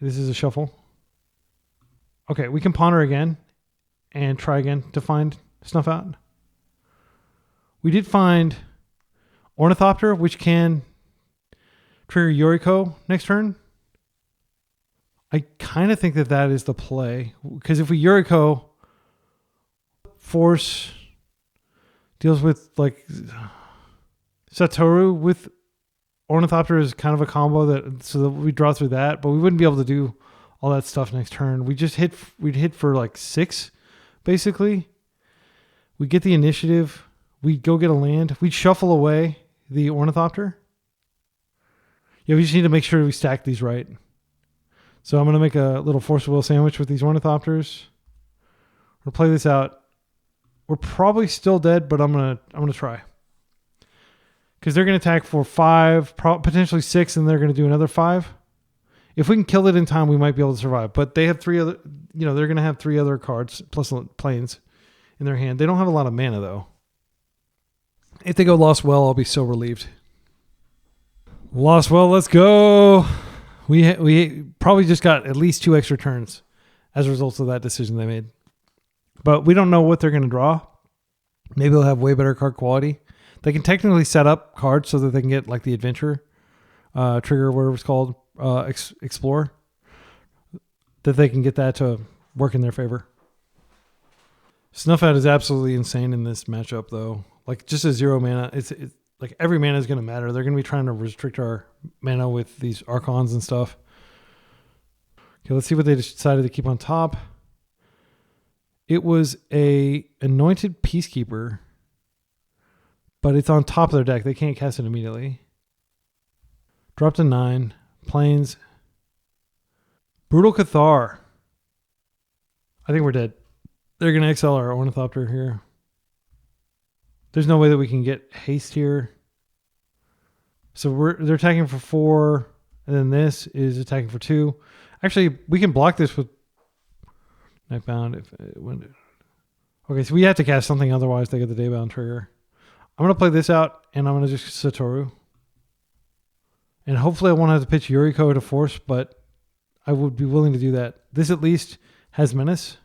This is a shuffle. Okay, we can ponder again and try again to find Snuff Out. We did find Ornithopter, which can trigger Yuriko next turn. I kind of think that is the play. Because if we Yuriko, Force deals with like Satoru with Ornithopter is kind of a combo so that we draw through that, but we wouldn't be able to do all that stuff next turn. We'd hit for like 6, basically. We get the initiative. We go get a land. We shuffle away the Ornithopter. Yeah, we just need to make sure we stack these right. So I'm going to make a little Force of Will sandwich with these Ornithopters. We'll play this out. We're probably still dead, but I'm gonna try. Because they're going to attack for 5, potentially 6, and they're going to do another 5. If we can kill it in time, we might be able to survive. But they have 3 other, they're going to have 3 other cards plus planes in their hand. They don't have a lot of mana, though. If they go Lost Well, I'll be so relieved. Lost Well, let's go. We probably just got at least 2 extra turns as a result of that decision they made. But we don't know what they're going to draw. Maybe they'll have way better card quality. They can technically set up cards so that they can get like the adventure trigger, whatever it's called, explore. That they can get that to work in their favor. Snuff Out is absolutely insane in this matchup, though. Like just a 0 mana, it's like every mana is going to matter. They're going to be trying to restrict our mana with these Archons and stuff. Okay, let's see what they decided to keep on top. It was a Anointed Peacekeeper, but it's on top of their deck. They can't cast it immediately. Dropped a 9. Plains. Brutal Cathar. I think we're dead. They're going to exile our Ornithopter here. There's no way that we can get haste here. So they're attacking for 4, and then this is attacking for 2. Actually, we can block this with Nightbound. Okay, so we have to cast something, otherwise they get the Daybound trigger. I'm going to play this out, and I'm going to just Satoru. And hopefully I won't have to pitch Yuriko to force, but I would be willing to do that. This at least has Menace.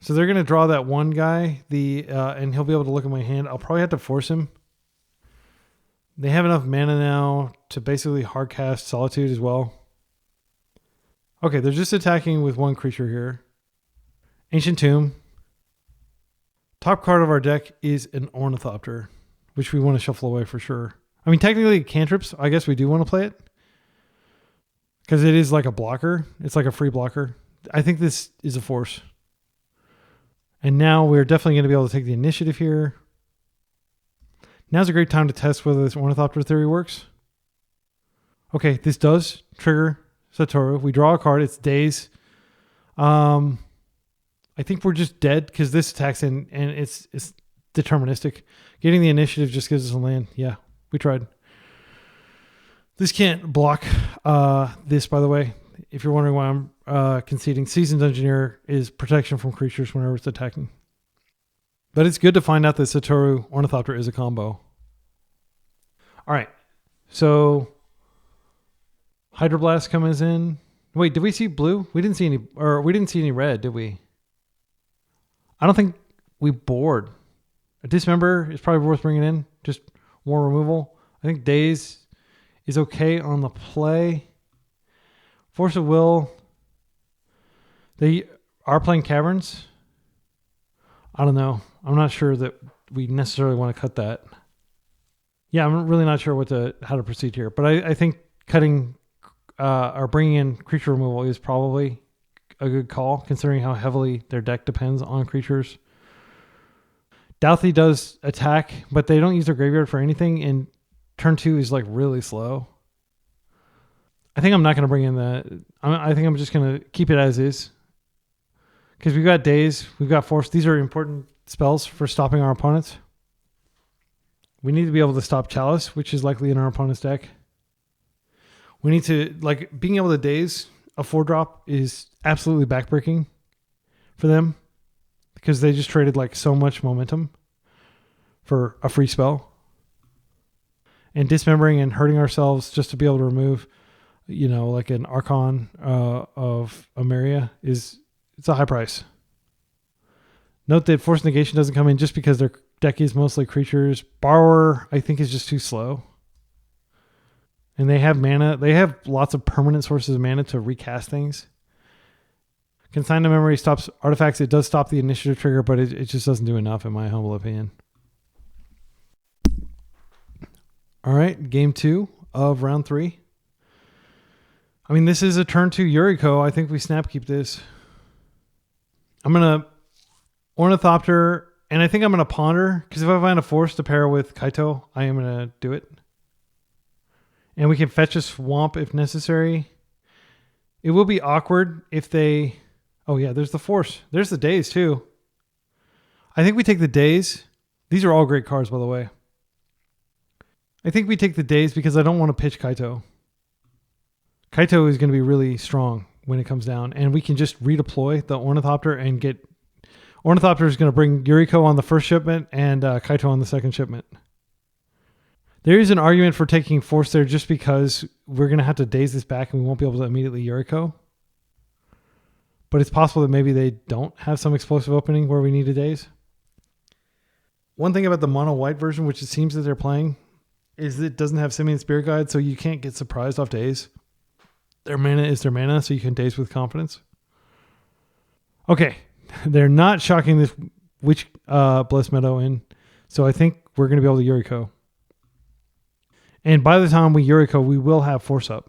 So they're going to draw that one guy, and he'll be able to look at my hand. I'll probably have to force him. They have enough mana now to basically hard cast Solitude as well. Okay, they're just attacking with 1 creature here. Ancient Tomb. Top card of our deck is an Ornithopter, which we want to shuffle away for sure. I mean, technically cantrips, I guess we do want to play it. Because it is like a blocker. It's like a free blocker. I think this is a force. And now we're definitely going to be able to take the initiative here. Now's a great time to test whether this Ornithopter theory works. Okay, this does trigger Satoru. We draw a card. It's Daze. I think we're just dead because this attacks in, and it's deterministic. Getting the initiative just gives us a land. Yeah, we tried. This can't block this, by the way. If you're wondering why I'm conceding, Seasoned Engineer is protection from creatures whenever it's attacking. But it's good to find out that Satoru Ornithopter is a combo. All right. So Hydroblast comes in. Wait, did we see blue? We didn't see any red, did we? I don't think we board. A Dismember is probably worth bringing in. Just more removal. I think Daze is okay on the play. Force of Will. They are playing Caverns. I don't know. I'm not sure that we necessarily want to cut that. Yeah, I'm really not sure how to proceed here. But I think cutting or bringing in creature removal is probably a good call, considering how heavily their deck depends on creatures. Douthie does attack, but they don't use their graveyard for anything, and turn 2 is like really slow. I think I'm not going to bring in that. I think I'm just going to keep it as is. Because we've got Daze, we've got Force. These are important spells for stopping our opponents. We need to be able to stop Chalice, which is likely in our opponent's deck. We need to, like, being able to Daze a 4-drop is absolutely backbreaking for them. Because they just traded like so much momentum for a free spell. And dismembering and hurting ourselves just to be able to remove, like an Archon of Ameria it's a high price. Note that Force Negation doesn't come in just because their deck is mostly creatures. Borrower, I think, is just too slow. And they have mana. They have lots of permanent sources of mana to recast things. Consign to Memory stops artifacts. It does stop the initiative trigger, but it just doesn't do enough, in my humble opinion. All right, game 2 of round 3. I mean, this is a turn 2 Yuriko. I think we snap keep this. I'm going to Ornithopter, and I think I'm going to Ponder, because if I find a Force to pair with Kaito, I am going to do it. And we can fetch a Swamp if necessary. It will be awkward if they... Oh, yeah, there's the Force. There's the Daze, too. I think we take the Daze. These are all great cards, by the way. I think we take the Daze because I don't want to pitch Kaito. Kaito is going to be really strong when it comes down, and we can just redeploy the Ornithopter and get... Ornithopter is going to bring Yuriko on the first shipment and Kaito on the second shipment. There is an argument for taking Force there just because we're going to have to daze this back and we won't be able to immediately Yuriko. But it's possible that maybe they don't have some explosive opening where we need a daze. One thing about the mono white version, which it seems that they're playing, is that it doesn't have Simian Spirit Guide, so you can't get surprised off daze. Their mana is their mana, so you can daze with confidence. Okay, they're not shocking this Witch Blessed Meadow in, so I think we're going to be able to Yuriko. And by the time we Yuriko, we will have Force Up.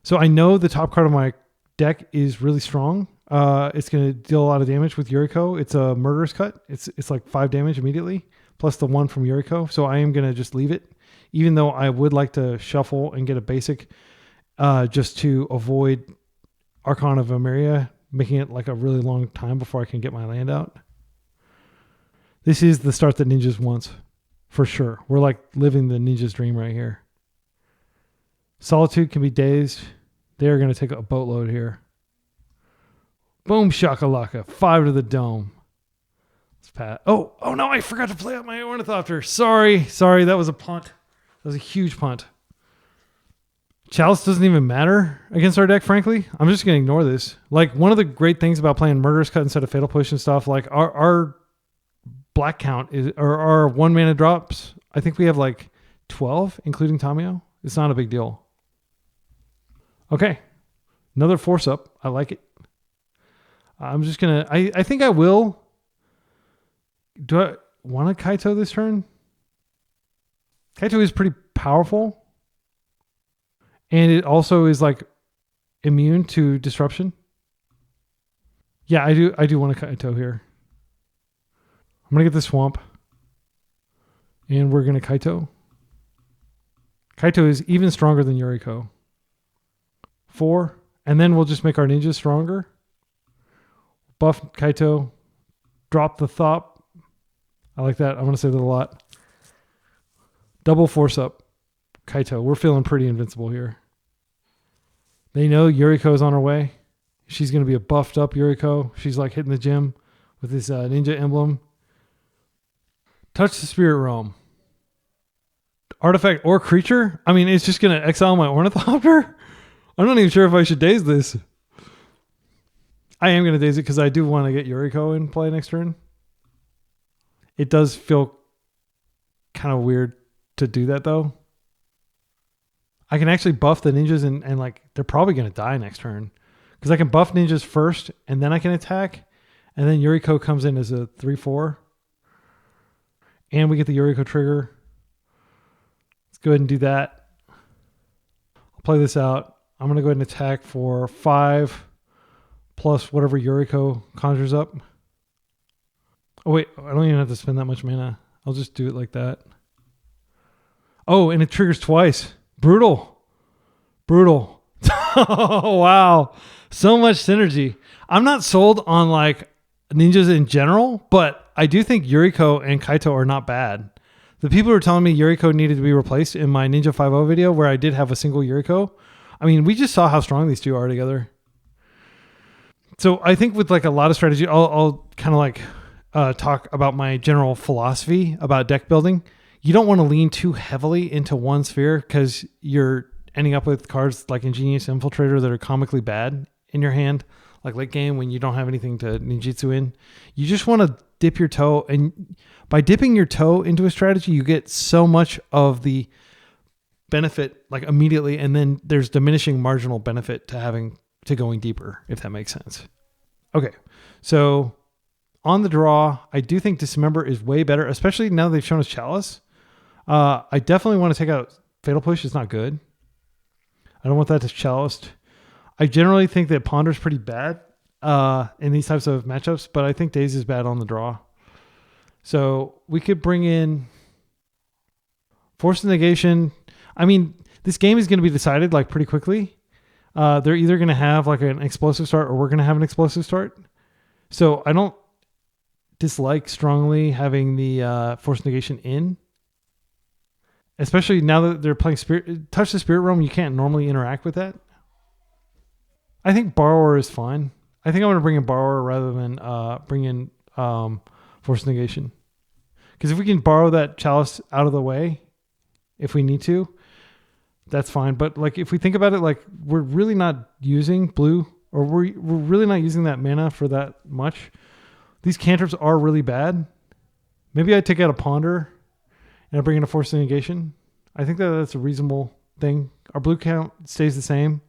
So I know the top card of my deck is really strong. It's going to deal a lot of damage with Yuriko. It's a Murderous Cut. It's like 5 damage immediately, plus the 1 from Yuriko. So I am going to just leave it, even though I would like to shuffle and get a basic just to avoid Archon of Emeria, making it like a really long time before I can get my land out. This is the start that Ninjas wants, for sure. We're like living the Ninja's dream right here. Solitude can be dazed. They're going to take a boatload here. Boom shakalaka. 5 to the dome. Let's pat. Oh no, I forgot to play out my Ornithopter. Sorry, that was a punt. That was a huge punt. Chalice doesn't even matter against our deck, frankly. I'm just going to ignore this. Like, one of the great things about playing Murderous Cut instead of Fatal Push and stuff, like our black count is, or our 1 mana drops, I think we have like 12, including Tamiyo. It's not a big deal. Okay. Another Force Up. I like it. I'm just going to... I think I will... Do I want to Kaito this turn? Kaito is pretty powerful. And it also is like immune to disruption. Yeah, I do want to Kaito here. I'm going to get the swamp. And we're going to Kaito. Kaito is even stronger than Yuriko. 4. And then we'll just make our ninjas stronger. Buff Kaito. Drop the Thop. I like that. I'm going to say that a lot. Double Force Up. Kaito. We're feeling pretty invincible here. They know Yuriko is on her way. She's going to be a buffed up Yuriko. She's like hitting the gym with this ninja emblem. Touch the Spirit Realm. Artifact or creature? I mean, it's just going to exile my Ornithopter? I'm not even sure if I should daze this. I am going to daze it because I do want to get Yuriko in play next turn. It does feel kind of weird to do that, though. I can actually buff the ninjas and like they're probably going to die next turn. Because I can buff ninjas first and then I can attack. And then Yuriko comes in as a 3/4. And we get the Yuriko trigger. Let's go ahead and do that. I'll play this out. I'm going to go ahead and attack for 5 plus whatever Yuriko conjures up. Oh wait, I don't even have to spend that much mana. I'll just do it like that. Oh, and it triggers twice. Brutal. Oh, wow. So much synergy. I'm not sold on like ninjas in general, but I do think Yuriko and Kaito are not bad. The people who are telling me Yuriko needed to be replaced in my Ninja 5.0 video where I did have a single Yuriko. I mean, we just saw how strong these two are together. So I think with like a lot of strategy, I'll kind of like talk about my general philosophy about deck building. You don't want to lean too heavily into one sphere because you're ending up with cards like Ingenious Infiltrator that are comically bad in your hand, like late game when you don't have anything to ninjitsu in. You just want to dip your toe, and by dipping your toe into a strategy, you get so much of the benefit like immediately, and then there's diminishing marginal benefit to going deeper, if that makes sense. Okay, so on the draw, I do think Dismember is way better, especially now they've shown us Chalice. I definitely want to take out Fatal Push. It's not good. I don't want that to Chaliced. I generally think that Ponder's pretty bad in these types of matchups, but I think Daze is bad on the draw. So we could bring in Force Negation. I mean, this game is going to be decided like pretty quickly. They're either going to have like an explosive start or we're going to have an explosive start. So I don't dislike strongly having the Force Negation in. Especially now that they're playing Touch the Spirit Realm, you can't normally interact with that. I think Borrower is fine. I think I'm going to bring in Borrower rather than bring in Force Negation. Because if we can borrow that chalice out of the way, if we need to, that's fine. But like if we think about it, like we're really not using blue, or we're really not using that mana for that much. These cantrips are really bad. Maybe I take out a Ponder and I bring in a Force of Negation. I think that that's a reasonable thing. Our blue count stays the same.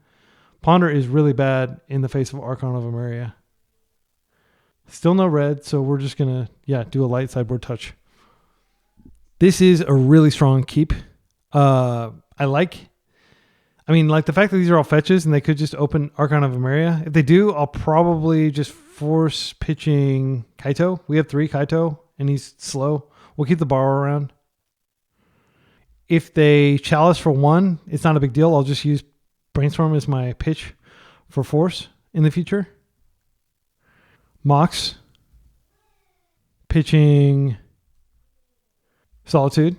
Ponder is really bad in the face of Archon of Emeria. Still no red, so we're just going to, do a light sideboard touch. This is a really strong keep. I like the fact that these are all fetches and they could just open Archon of Emeria. If they do, I'll probably just force pitching Kaito. We have 3 Kaito and he's slow. We'll keep the borrow around. If they chalice for 1, it's not a big deal. I'll just use Brainstorm as my pitch for force in the future. Mox. Pitching Solitude.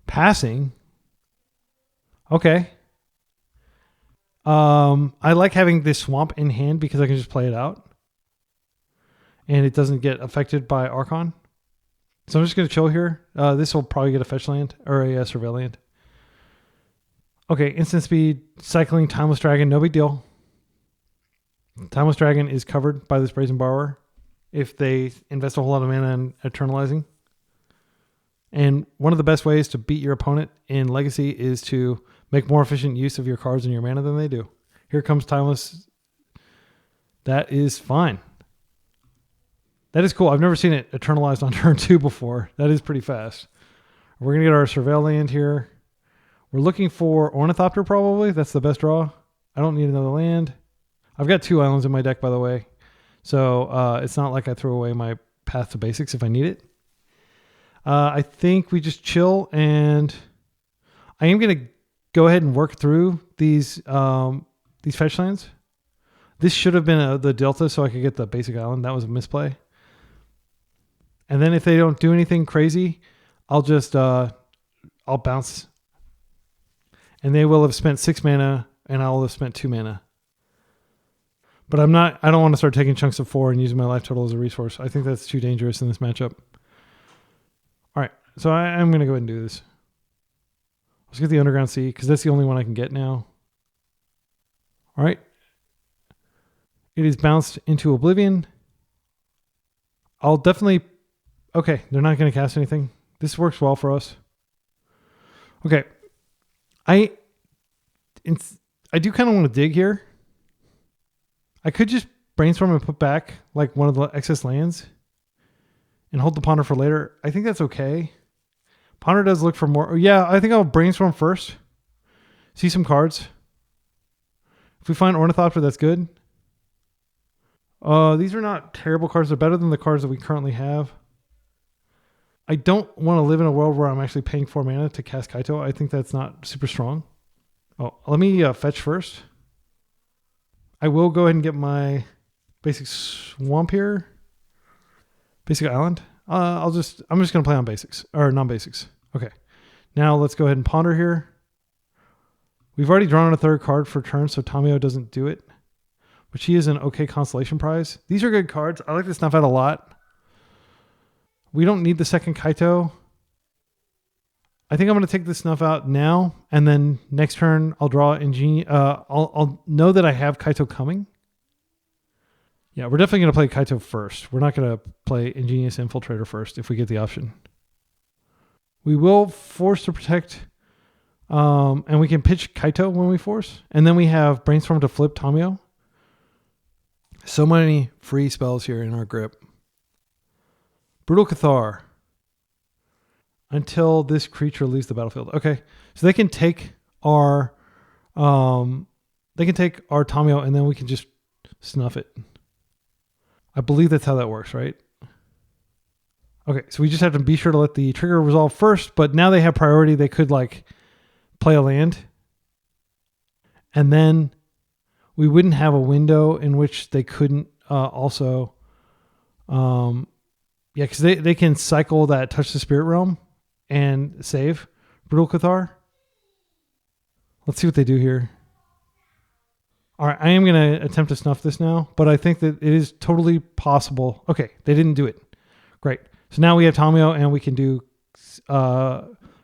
Passing. Okay. I like having this swamp in hand because I can just play it out. And it doesn't get affected by Archon. So I'm just going to chill here. This will probably get a fetch land or a surveil land. Okay, instant speed, cycling, Timeless Dragon, no big deal. Timeless Dragon is covered by this Brazen Borrower if they invest a whole lot of mana in eternalizing. And one of the best ways to beat your opponent in Legacy is to make more efficient use of your cards and your mana than they do. Here comes Timeless. That is fine. That is cool. I've never seen it eternalized on turn 2 before. That is pretty fast. We're going to get our Surveil land here. We're looking for Ornithopter probably. That's the best draw. I don't need another land. I've got 2 islands in my deck, by the way. So it's not like I throw away my Path to Basics if I need it. I think we just chill, and I am going to go ahead and work through these fetch lands. This should have been the Delta so I could get the basic island. That was a misplay. And then if they don't do anything crazy, I'll just I'll bounce. And they will have spent 6 mana, and I'll have spent 2 mana. But I don't want to start taking chunks of 4 and using my life total as a resource. I think that's too dangerous in this matchup. All right, so I'm going to go ahead and do this. Let's get the Underground Sea, because that's the only one I can get now. All right. It is bounced into Oblivion. I'll definitely... Okay, they're not going to cast anything. This works well for us. Okay. I do kind of want to dig here. I could just Brainstorm and put back like one of the excess lands and hold the Ponder for later. I think that's okay. Ponder does look for more. Yeah, I think I'll Brainstorm first. See some cards. If we find Ornithopter, that's good. These are not terrible cards. They're better than the cards that we currently have. I don't want to live in a world where I'm actually paying 4 mana to cast Kaito. I think that's not super strong. Oh, let me fetch first. I will go ahead and get my basic swamp here. Basic island. I'm just going to play on basics or non-basics. Okay. Now let's go ahead and ponder here. We've already drawn a 3rd card for turn, so Tamiyo doesn't do it. But she is an okay consolation prize. These are good cards. I like to snuff out a lot. We don't need the 2nd Kaito. I think I'm going to take the snuff out now, and then next turn I'll draw I'll know that I have Kaito coming. Yeah, we're definitely going to play Kaito first. We're not going to play Ingenious Infiltrator first if we get the option. We will force to protect, and we can pitch Kaito when we force, and then we have Brainstorm to flip Tamiyo. So many free spells here in our grip. Brutal Cathar. Until this creature leaves the battlefield. Okay, so they can take our Tamiyo, and then we can just snuff it. I believe that's how that works, right? Okay, so we just have to be sure to let the trigger resolve first, but now they have priority. They could like play a land, and then we wouldn't have a window in which they couldn't also, because they can cycle that Touch the Spirit Realm and save Brutal Cathar. Let's see what they do here. All right, I am going to attempt to snuff this now, but I think that it is totally possible. Okay, they didn't do it. Great. So now we have Tamiyo and we can do Kaito.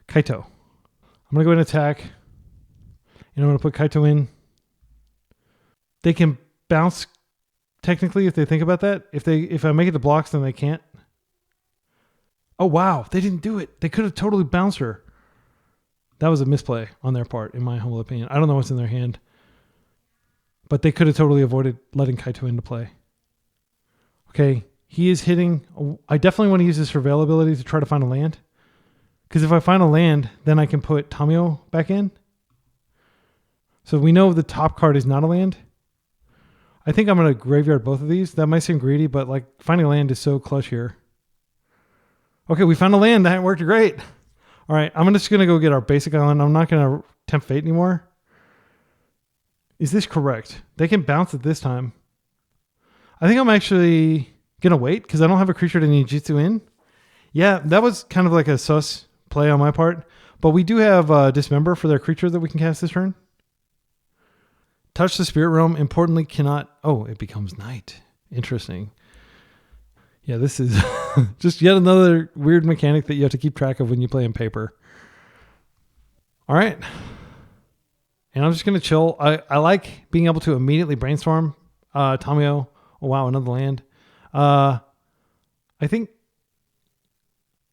I'm going to go ahead and attack. And I'm going to put Kaito in. They can bounce technically if they think about that. If I make it to blocks, then they can't. Oh, wow. They didn't do it. They could have totally bounced her. That was a misplay on their part, in my humble opinion. I don't know what's in their hand. But they could have totally avoided letting Kaito into play. Okay. He is hitting. I definitely want to use his surveil ability to try to find a land. Because if I find a land, then I can put Tamiyo back in. So we know the top card is not a land. I think I'm going to graveyard both of these. That might seem greedy, but like finding a land is so clutch here. Okay, we found a land. That worked great. All right, I'm just going to go get our basic island. I'm not going to tempt fate anymore. Is this correct? They can bounce it this time. I think I'm actually going to wait because I don't have a creature to ninjitsu in. Yeah, that was kind of like a sus play on my part. But we do have Dismember for their creature that we can cast this turn. Touch the Spirit Realm, importantly, cannot... Oh, it becomes night. Interesting. Yeah, this is just yet another weird mechanic that you have to keep track of when you play in paper. All right. And I'm just going to chill. I like being able to immediately brainstorm Tamiyo. Oh, wow, another land. I think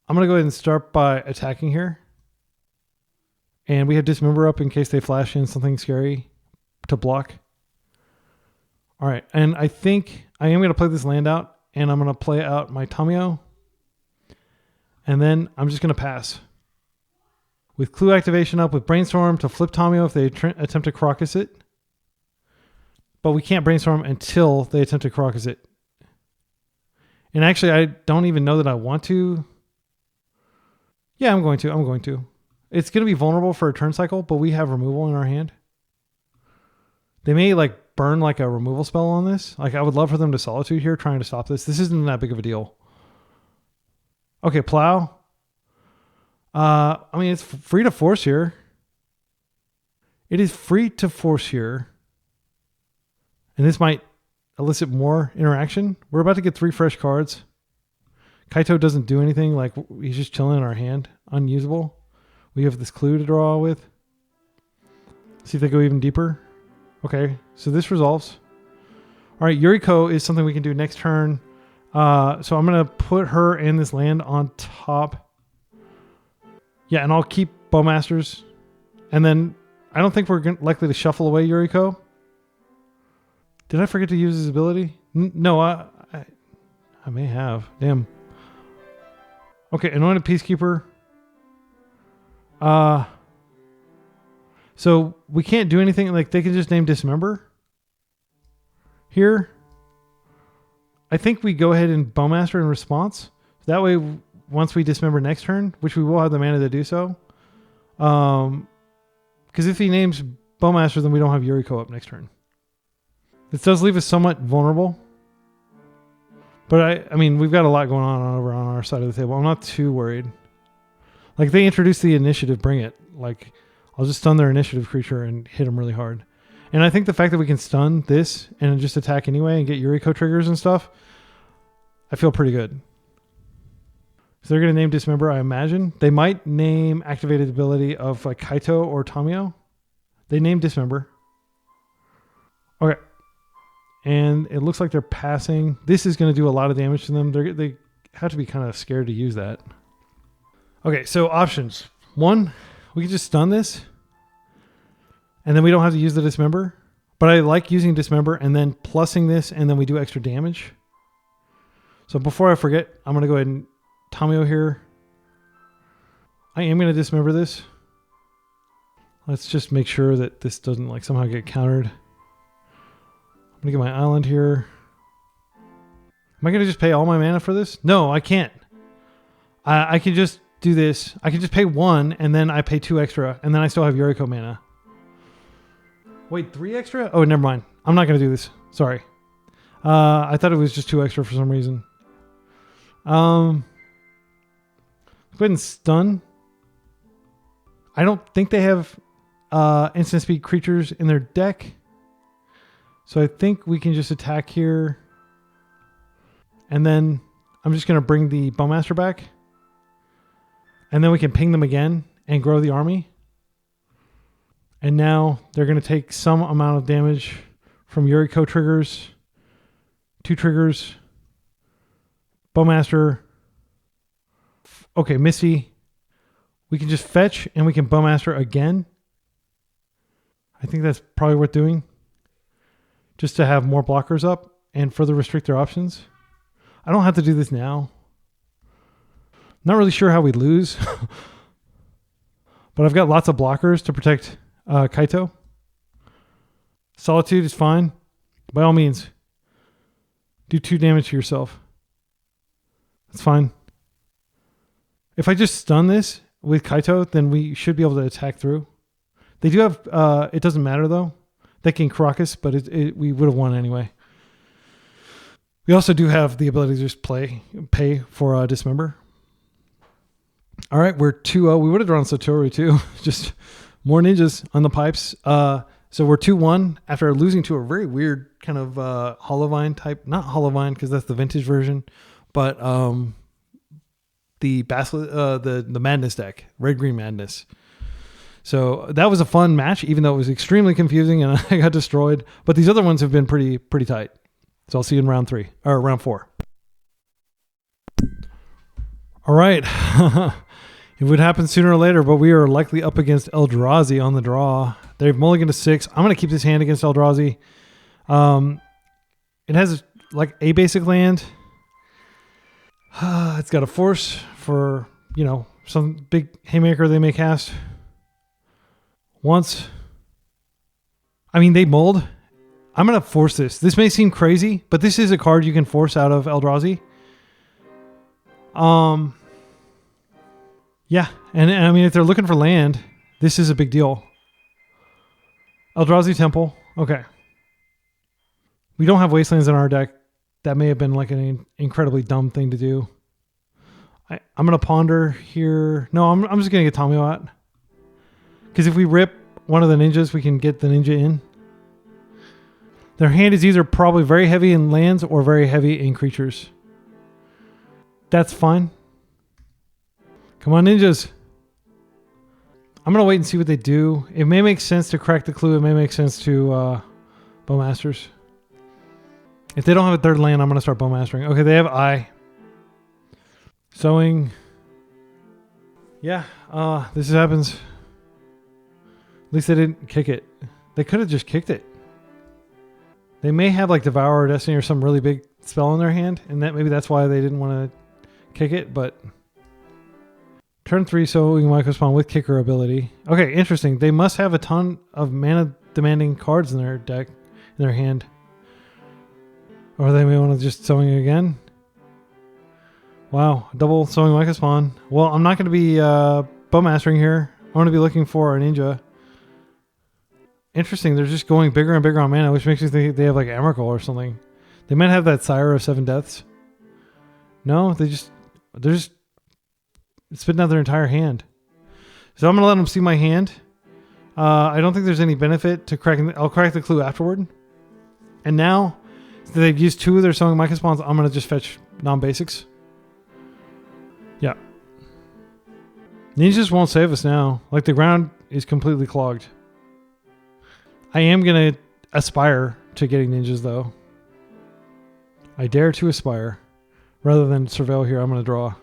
I'm going to go ahead and start by attacking here. And we have Dismember up in case they flash in something scary to block. All right. And I think I am going to play this land out. And I'm going to play out my Tamiyo. And then I'm just going to pass. With Clue activation up with Brainstorm to flip Tamiyo if they attempt to Crocus it. But we can't Brainstorm until they attempt to Crocus it. And actually, I don't even know that I want to. Yeah, I'm going to. It's going to be vulnerable for a turn cycle, but we have removal in our hand. They may like burn like a removal spell on this. Like I would love for them to Solitude here trying to stop this. This isn't that big of a deal. Okay, Plow. I mean, it's free to force here. It is free to force here. And this might elicit more interaction. We're about to get 3 fresh cards. Kaito doesn't do anything. Like he's just chilling in our hand. Unusable. We have this clue to draw with. See if they go even deeper. Okay, so this resolves. All right, Yuriko is something we can do next turn. So I'm going to put her and this land on top. Yeah, and I'll keep Bowmasters. And then I don't think we're likely to shuffle away Yuriko. Did I forget to use his ability? No, I may have. Damn. Okay, Anointed Peacekeeper. So we can't do anything. Like they can just name Dismember here. I think we go ahead and Bowmaster in response. That way, once we Dismember next turn, which we will have the mana to do so. Because if he names Bowmaster, then we don't have Yuriko up next turn. This does leave us somewhat vulnerable. But I mean, we've got a lot going on over on our side of the table. I'm not too worried. Like they introduced the initiative, bring it. Like I'll just stun their initiative creature and hit them really hard. And I think the fact that we can stun this and just attack anyway and get Yuriko triggers and stuff, I feel pretty good. So they're going to name Dismember, I imagine. They might name activated ability of like Kaito or Tamiyo. They named Dismember. Okay. And it looks like they're passing. This is going to do a lot of damage to them. They have to be kind of scared to use that. Okay, so options. 1, we can just stun this. And then we don't have to use the Dismember. But I like using Dismember and then plussing this and then we do extra damage. So before I forget, I'm going to go ahead and Tamiyo here. I am going to Dismember this. Let's just make sure that this doesn't like somehow get countered. I'm going to get my island here. Am I going to just pay all my mana for this? No, I can't. I can just do this. I can just pay 1 and then I pay 2 extra and then I still have Yuriko mana. Wait, 3 extra? Oh, never mind. I'm not going to do this. Sorry. I thought it was just 2 extra for some reason. Let's go ahead and stun. I don't think they have instant speed creatures in their deck. So I think we can just attack here. And then I'm just going to bring the Bowmaster back. And then we can ping them again and grow the army. And now they're going to take some amount of damage from Yuriko triggers. 2 triggers. Bowmaster. Okay, Misty. We can just fetch and we can Bowmaster again. I think that's probably worth doing. Just to have more blockers up and further restrict their options. I don't have to do this now. Not really sure how we lose. But I've got lots of blockers to protect Kaito. Solitude is fine. By all means, do 2 damage to yourself. That's fine. If I just stun this with Kaito, then we should be able to attack through. They do have, it doesn't matter though. They can Caracas, but we would have won anyway. We also do have the ability to just pay for Dismember. All right, we're 2-0. We would have drawn Satoru too. Just more ninjas on the pipes. So we're 2-1 after losing to a very weird kind of Hollowvine type. Not Hollowvine because that's the vintage version, but the Madness deck, Red-Green Madness. So that was a fun match, even though it was extremely confusing and I got destroyed. But these other ones have been pretty tight. So I'll see you in round 4. All right. It would happen sooner or later, but we are likely up against Eldrazi on the draw. They've mulliganed to 6. I'm going to keep this hand against Eldrazi. It has like a basic land. It's got a force for, some big haymaker they may cast. Once. I mean, they mulled. I'm going to force this. This may seem crazy, but this is a card you can force out of Eldrazi. Yeah, and I mean, if they're looking for land, this is a big deal. Eldrazi Temple. Okay. We don't have Wastelands in our deck. That may have been like an incredibly dumb thing to do. I'm going to ponder here. No, I'm just going to get Tamiyo out. Because if we rip one of the ninjas, we can get the ninja in. Their hand is either probably very heavy in lands or very heavy in creatures. That's fine. Come on, ninjas. I'm going to wait and see what they do. It may make sense to crack the clue. It may make sense to Bowmasters. If they don't have a third land, I'm going to start Bowmastering. Okay, they have Eye. Sowing. Yeah, this happens. At least they didn't kick it. They could have just kicked it. They may have like Devour Destiny or some really big spell in their hand, and maybe that's why they didn't want to kick it, but... Turn 3 Sowing Microspawn with kicker ability. Okay, interesting. They must have a ton of mana demanding cards in their deck, in their hand. Or they may want to just Sowing it again. Wow, double Sowing Microspawn. Well, I'm not going to be Bowmastering here. I'm going to be looking for a ninja. Interesting, they're just going bigger and bigger on mana, which makes me think they have like Emrakul or something. They might have that Sire of 7 Deaths. No, they're just spitting out their entire hand. So I'm going to let them see my hand. I don't think there's any benefit to cracking. I'll crack the clue afterward. And now that they've used 2 of their Sowing Microspawns, I'm going to just fetch non-basics. Yeah. Ninjas won't save us now. Like the ground is completely clogged. I am going to aspire to getting ninjas though. I dare to aspire. Rather than surveil here, I'm going to draw.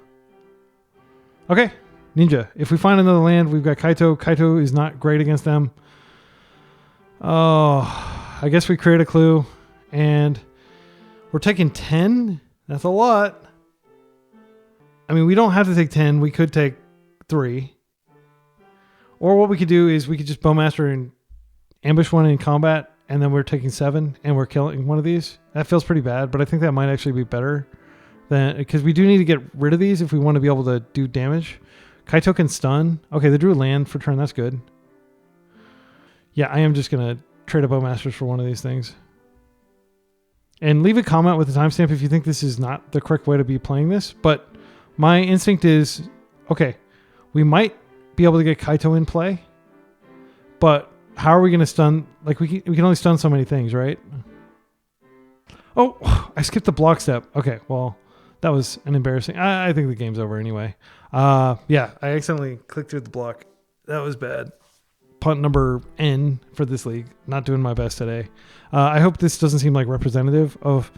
Okay, ninja. If we find another land, we've got Kaito. Kaito is not great against them. Oh, I guess we create a clue. And we're taking 10. That's a lot. I mean, we don't have to take 10. We could take 3. Or what we could do is we could just Bowmaster and ambush one in combat. And then we're taking 7 and we're killing one of these. That feels pretty bad, but I think that might actually be better. Because we do need to get rid of these if we want to be able to do damage. Kaito can stun. Okay, they drew a land for turn. That's good. Yeah, I am just going to trade a Bowmasters for one of these things. And leave a comment with the timestamp if you think this is not the correct way to be playing this. But my instinct is, okay, we might be able to get Kaito in play. But how are we going to stun? Like, we can only stun so many things, right? Oh, I skipped the block step. Okay, well... That was an embarrassing. I think the game's over anyway. Yeah, I accidentally clicked through the block. That was bad. Punt number N for this league. Not doing my best today. I hope this doesn't seem like representative of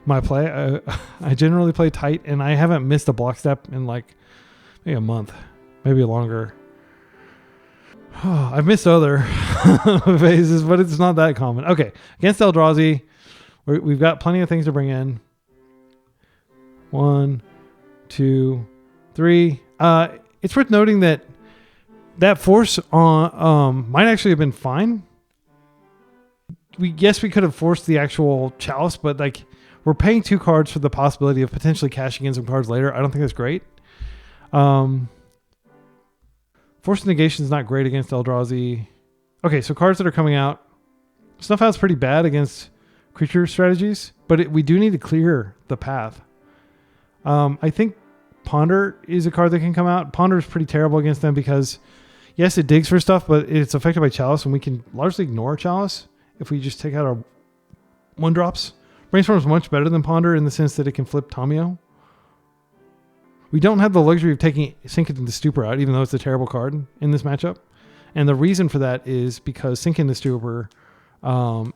my play. I generally play tight, and I haven't missed a block step in like maybe a month, maybe longer. I've missed other phases, but it's not that common. Okay, against Eldrazi, we've got plenty of things to bring in. 1, 2, 3. It's worth noting that force on might actually have been fine. We could have forced the actual chalice, but like we're paying 2 cards for the possibility of potentially cashing in some cards later. I don't think that's great. Force negation is not great against Eldrazi. Okay, so cards that are coming out. Snuff Out's pretty bad against creature strategies, but we do need to clear the path. I think Ponder is a card that can come out. Ponder is pretty terrible against them because, yes, it digs for stuff, but it's affected by Chalice, and we can largely ignore Chalice if we just take out our 1-drops. Brainstorm is much better than Ponder in the sense that it can flip Tamiyo. We don't have the luxury of taking Sink into Stupor out, even though it's a terrible card in this matchup. And the reason for that is because Sink into Stupor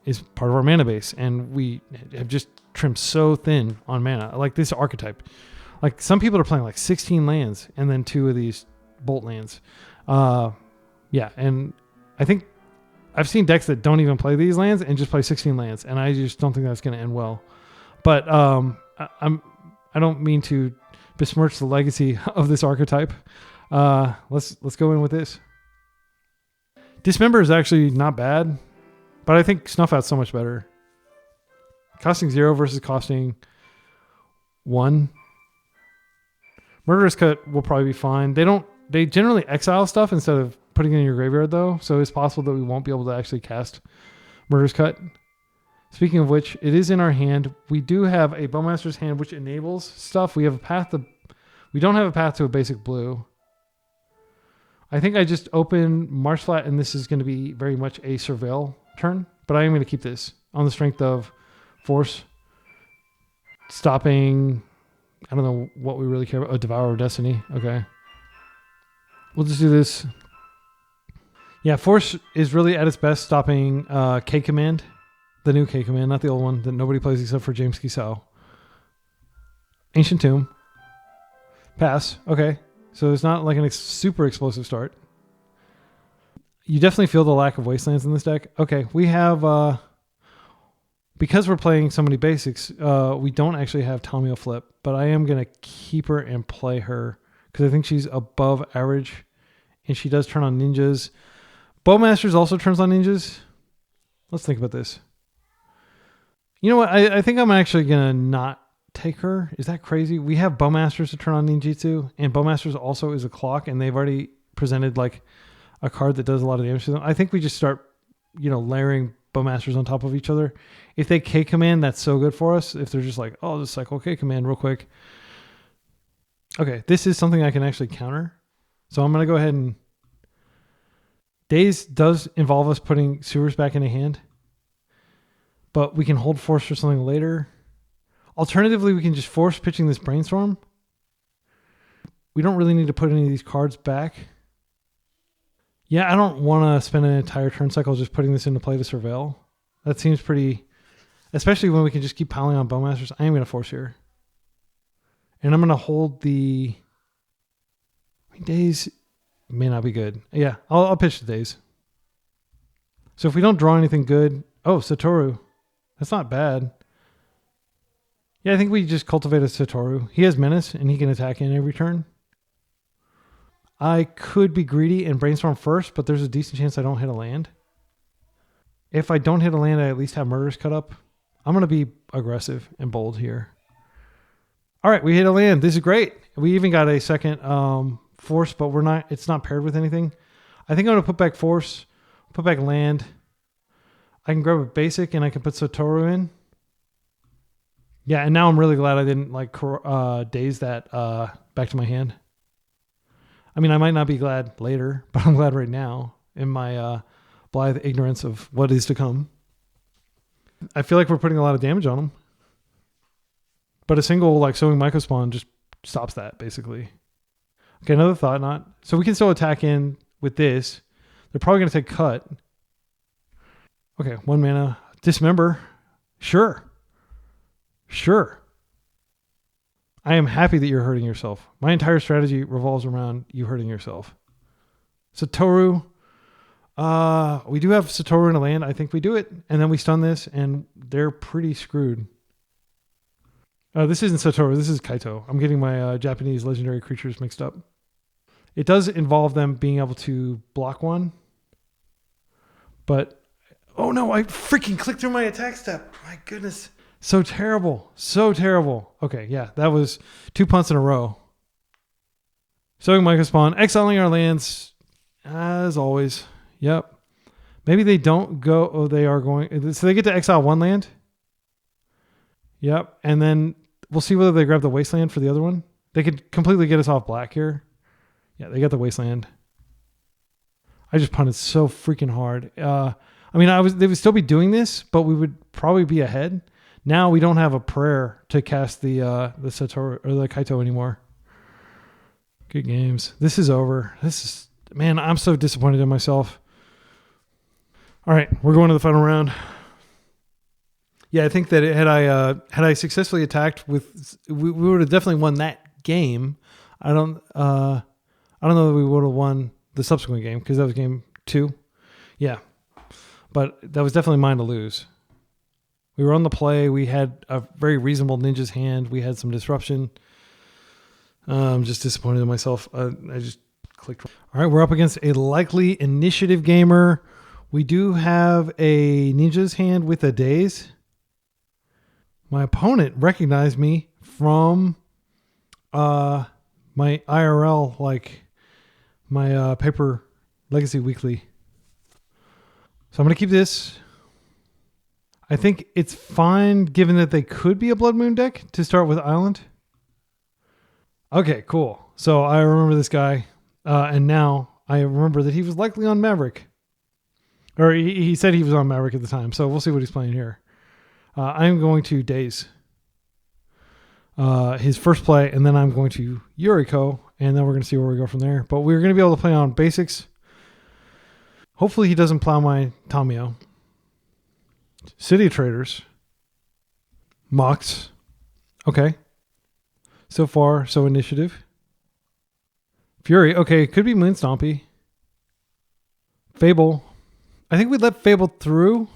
is part of our mana base, and we have just trimmed so thin on mana. Like this archetype. Like some people are playing like 16 lands and then 2 of these bolt lands. Yeah, and I think I've seen decks that don't even play these lands and just play 16 lands, and I just don't think that's going to end well. But I don't mean to besmirch the legacy of this archetype. Let's go in with this. Dismember is actually not bad, but I think Snuff Out's so much better. Costing 0 versus costing 1. Murderous Cut will probably be fine. They generally exile stuff instead of putting it in your graveyard though, so it's possible that we won't be able to actually cast Murderous Cut. Speaking of which, it is in our hand. We do have a Bowmaster's hand which enables stuff. We don't have a path to a basic blue. I think I just open Marshflat, and this is going to be very much a Surveil turn, but I am going to keep this on the strength of Force, stopping, I don't know what we really care about. Oh, Devourer of Destiny. Okay. We'll just do this. Yeah, Force is really at its best stopping K Command. The new K Command, not the old one that nobody plays except for James Kisau. Ancient Tomb. Pass. Okay. So it's not like a super explosive start. You definitely feel the lack of Wastelands in this deck. Okay, we have... because we're playing so many basics, we don't actually have Tamiyo flip, but I am going to keep her and play her because I think she's above average, and she does turn on ninjas. Bowmasters also turns on ninjas. Let's think about this. You know what? I think I'm actually going to not take her. Is that crazy? We have Bowmasters to turn on ninjitsu, and Bowmasters also is a clock, and they've already presented like a card that does a lot of damage to them. I think we just start, layering Bowmasters on top of each other. If they K command, that's so good for us. If they're just like, oh, just cycle K command real quick. Okay, this is something I can actually counter. So I'm going to go ahead and... Daze does involve us putting Sewers back in a hand. But we can hold Force for something later. Alternatively, we can just force pitching this Brainstorm. We don't really need to put any of these cards back. Yeah, I don't want to spend an entire turn cycle just putting this into play to Surveil. That seems pretty... Especially when we can just keep piling on Bowmasters. I am going to force here. And I'm going to hold the... Daze may not be good. Yeah, I'll pitch the Daze. So if we don't draw anything good... Oh, Satoru. That's not bad. Yeah, I think we just cultivate a Satoru. He has Menace, and he can attack in every turn. I could be greedy and Brainstorm first, but there's a decent chance I don't hit a land. If I don't hit a land, I at least have Murderous Cut up. I'm going to be aggressive and bold here. All right, we hit a land. This is great. We even got a second Force, but it's not paired with anything. I think I'm going to put back Force, put back land. I can grab a basic and I can put Satoru in. Yeah, and now I'm really glad I didn't daze that back to my hand. I mean, I might not be glad later, but I'm glad right now in my blithe ignorance of what is to come. I feel like we're putting a lot of damage on him. But a single like sowing Mycospawn just stops that basically. Okay, another thought knot. So we can still attack in with this. They're probably going to take cut. Okay, 1 mana. Dismember. Sure. Sure. I am happy that you're hurting yourself. My entire strategy revolves around you hurting yourself. Satoru. We do have Satoru in a land. I think we do it. And then we stun this, and they're pretty screwed. This isn't Satoru. This is Kaito. I'm getting my Japanese legendary creatures mixed up. It does involve them being able to block one. But, oh no, I freaking clicked through my attack step. My goodness. So terrible. So terrible. Okay, yeah, that was 2 punts in a row. Sowing Mycospawn. Exiling our lands, as always. Yep. Maybe they don't go. Oh, they are going. So they get to exile 1 land. Yep. And then we'll see whether they grab the Wasteland for the other one. They could completely get us off black here. Yeah, they got the Wasteland. I just punted so freaking hard. I mean, they would still be doing this, but we would probably be ahead. Now we don't have a prayer to cast the Satoru or the Kaito anymore. Good games. This is over. Man, I'm so disappointed in myself. All right, we're going to the final round. Yeah, I think that had I successfully attacked with, we would have definitely won that game. I don't know that we would have won the subsequent game because that was game 2. Yeah, but that was definitely mine to lose. We were on the play. We had a very reasonable ninja's hand. We had some disruption. I'm just disappointed in myself. I just clicked. All right, we're up against a likely initiative gamer. We do have a ninja's hand with a daze. My opponent recognized me from my IRL, like my paper Legacy Weekly. So I'm going to keep this. I think it's fine given that they could be a Blood Moon deck to start with Island. Okay, cool. So I remember this guy, and now I remember that he was likely on Maverick. Or he said he was on Maverick at the time, so we'll see what he's playing here. I'm going to Daze. His first play, and then I'm going to Yuriko, and then we're going to see where we go from there. But we're going to be able to play on basics. Hopefully he doesn't plow my Tamiyo. City of Traders. Mox. Okay. So far, so initiative. Fury. Okay, could be Moon Stompy. Fable. I think we let Fable through.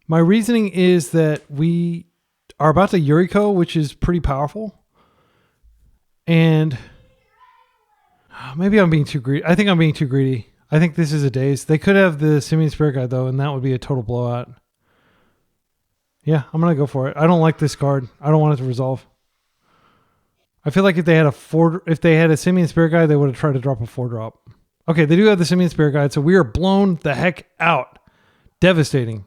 My reasoning is that we are about to Yuriko, which is pretty powerful. And maybe I'm being too greedy. I think I'm being too greedy. I think this is a daze. They could have the Simian Spirit Guide, though, and that would be a total blowout. Yeah, I'm going to go for it. I don't like this card. I don't want it to resolve. I feel like if they had a Simian Spirit Guide, they would have tried to drop a 4-drop. Okay, they do have the Simian Spirit Guide, so we are blown the heck out. Devastating.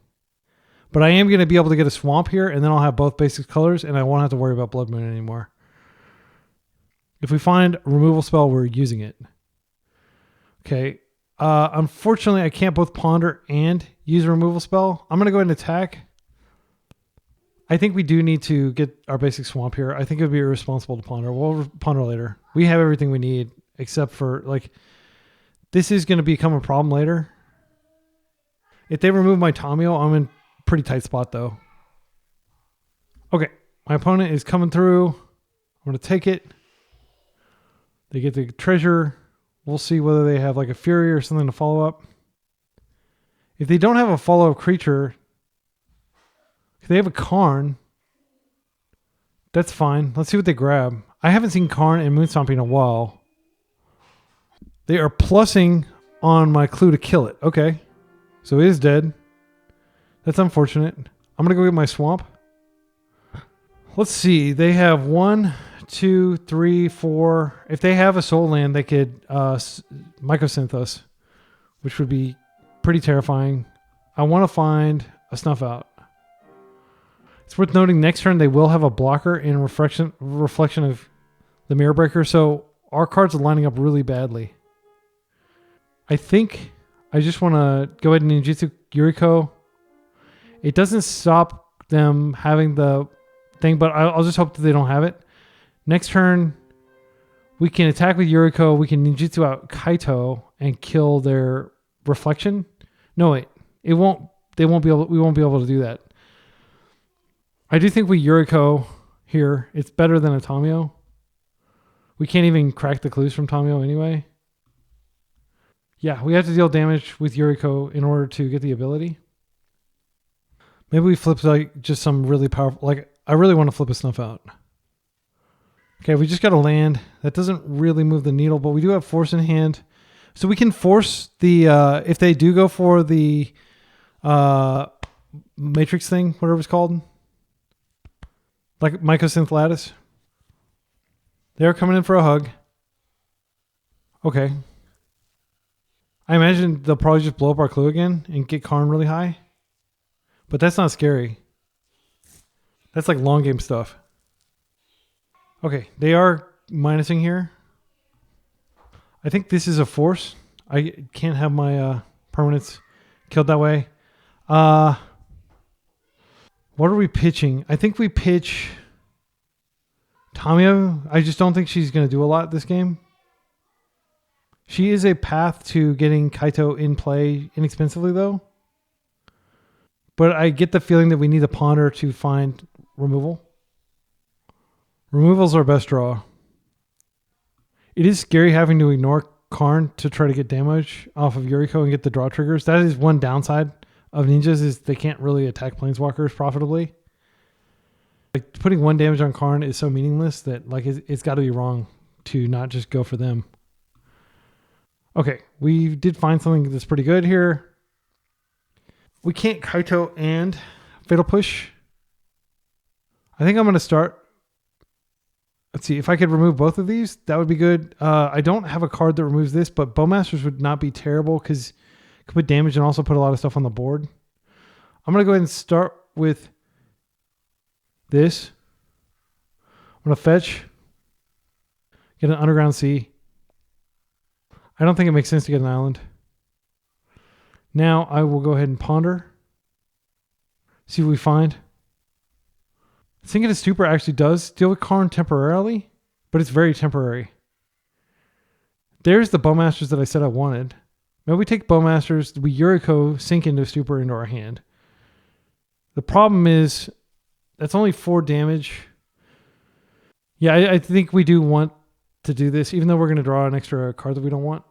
But I am going to be able to get a Swamp here, and then I'll have both basic colors, and I won't have to worry about Blood Moon anymore. If we find a removal spell, we're using it. Okay. Unfortunately, I can't both Ponder and use a removal spell. I'm going to go ahead and attack. I think we do need to get our basic Swamp here. I think it would be irresponsible to Ponder. We'll Ponder later. We have everything we need, except for, like, this is going to become a problem later. If they remove my Tamiyo, I'm in a pretty tight spot, though. Okay. My opponent is coming through. I'm going to take it. They get the treasure. We'll see whether they have, like, a Fury or something to follow up. If they don't have a follow-up creature, if they have a Karn, that's fine. Let's see what they grab. I haven't seen Karn and Moonstompy in a while. They are plussing on my clue to kill it. Okay. So it is dead. That's unfortunate. I'm going to go get my Swamp. Let's see. They have 1, 2, 3, 4. If they have a Soul Land, they could Mycosynth us, which would be pretty terrifying. I want to find a Snuff Out. It's worth noting next turn they will have a blocker in reflection of the Mirror Breaker, so our cards are lining up really badly. I think I just want to go ahead and ninjitsu Yuriko. It doesn't stop them having the thing, but I'll just hope that they don't have it. Next turn, we can attack with Yuriko. We can ninjitsu out Kaito and kill their reflection. No, wait. It won't. They won't be able. We won't be able to do that. I do think with Yuriko here, it's better than a Tamiyo. We can't even crack the clues from Tamiyo anyway. Yeah, we have to deal damage with Yuriko in order to get the ability. Maybe we flip like just some really powerful. Like I really want to flip a Snuff Out. Okay, we just got a land. That doesn't really move the needle, but we do have Force in hand. So we can force the, if they do go for the Matrix thing, whatever it's called. Like Mycosynth Lattice. They're coming in for a hug. Okay. I imagine they'll probably just blow up our clue again and get Karn really high. But that's not scary. That's like long game stuff. Okay, they are minusing here. I think this is a force. I can't have my permanents killed that way. What are we pitching? I think we pitch Tamiyo. I just don't think she's going to do a lot this game. She is a path to getting Kaito in play inexpensively, though. But I get the feeling that we need a ponder to find removal. Removal's our best draw. It is scary having to ignore Karn to try to get damage off of Yuriko and get the draw triggers. That is one downside of ninjas, is they can't really attack planeswalkers profitably. Like putting one damage on Karn is so meaningless that like it's got to be wrong to not just go for them. Okay, we did find something that's pretty good here. We can't Kaito and Fatal Push. I think I'm going to start. Let's see, if I could remove both of these, that would be good. I don't have a card that removes this, but Bowmasters would not be terrible because it could put damage and also put a lot of stuff on the board. I'm going to go ahead and start with this. I'm going to fetch, get an Underground Sea. I don't think it makes sense to get an island. Now I will go ahead and ponder. See what we find. Thinking of Stupor actually does deal with Karn temporarily, but it's very temporary. There's the Bowmasters that I said I wanted. Now we take Bowmasters, we Yuriko sink into Stupor into our hand. The problem is that's only 4 damage. Yeah, I think we do want to do this, even though we're going to draw an extra card that we don't want.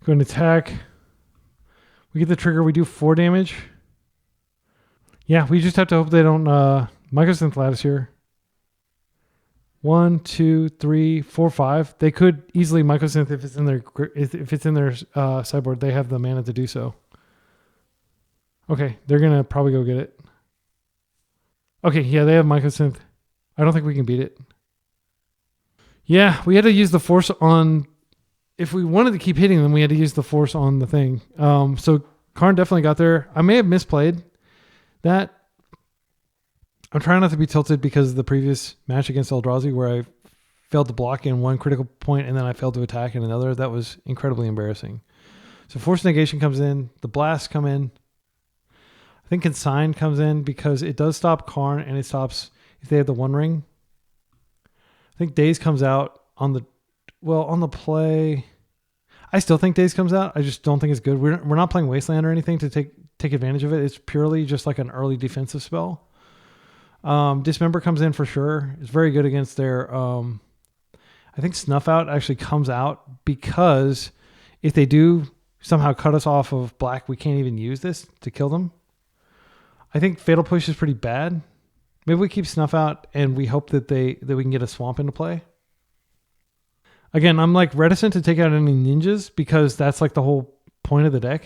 Go and attack. We get the trigger. We do 4 damage. Yeah, we just have to hope they don't Mycosynth Lattice here. 1, 2, 3, 4, 5. They could easily Mycosynth if it's in their sideboard. They have the mana to do so. Okay, they're gonna probably go get it. Okay, yeah, they have Mycosynth. I don't think we can beat it. Yeah, we had to use the force on. If we wanted to keep hitting them, we had to use the force on the thing. So Karn definitely got there. I may have misplayed that. I'm trying not to be tilted because of the previous match against Eldrazi where I failed to block in one critical point and then I failed to attack in another. That was incredibly embarrassing. So Force Negation comes in. The Blasts come in. I think Consign comes in because it does stop Karn and it stops if they have the One Ring. I think Daze comes out on the play. I still think Daze comes out. I just don't think it's good. We're not playing Wasteland or anything to take advantage of it. It's purely just like an early defensive spell. Dismember comes in for sure. It's very good against their I think Snuff Out actually comes out because if they do somehow cut us off of black, we can't even use this to kill them. I think Fatal Push is pretty bad. Maybe we keep Snuff Out and we hope that we can get a Swamp into play. Again, I'm like reticent to take out any ninjas because that's like the whole point of the deck.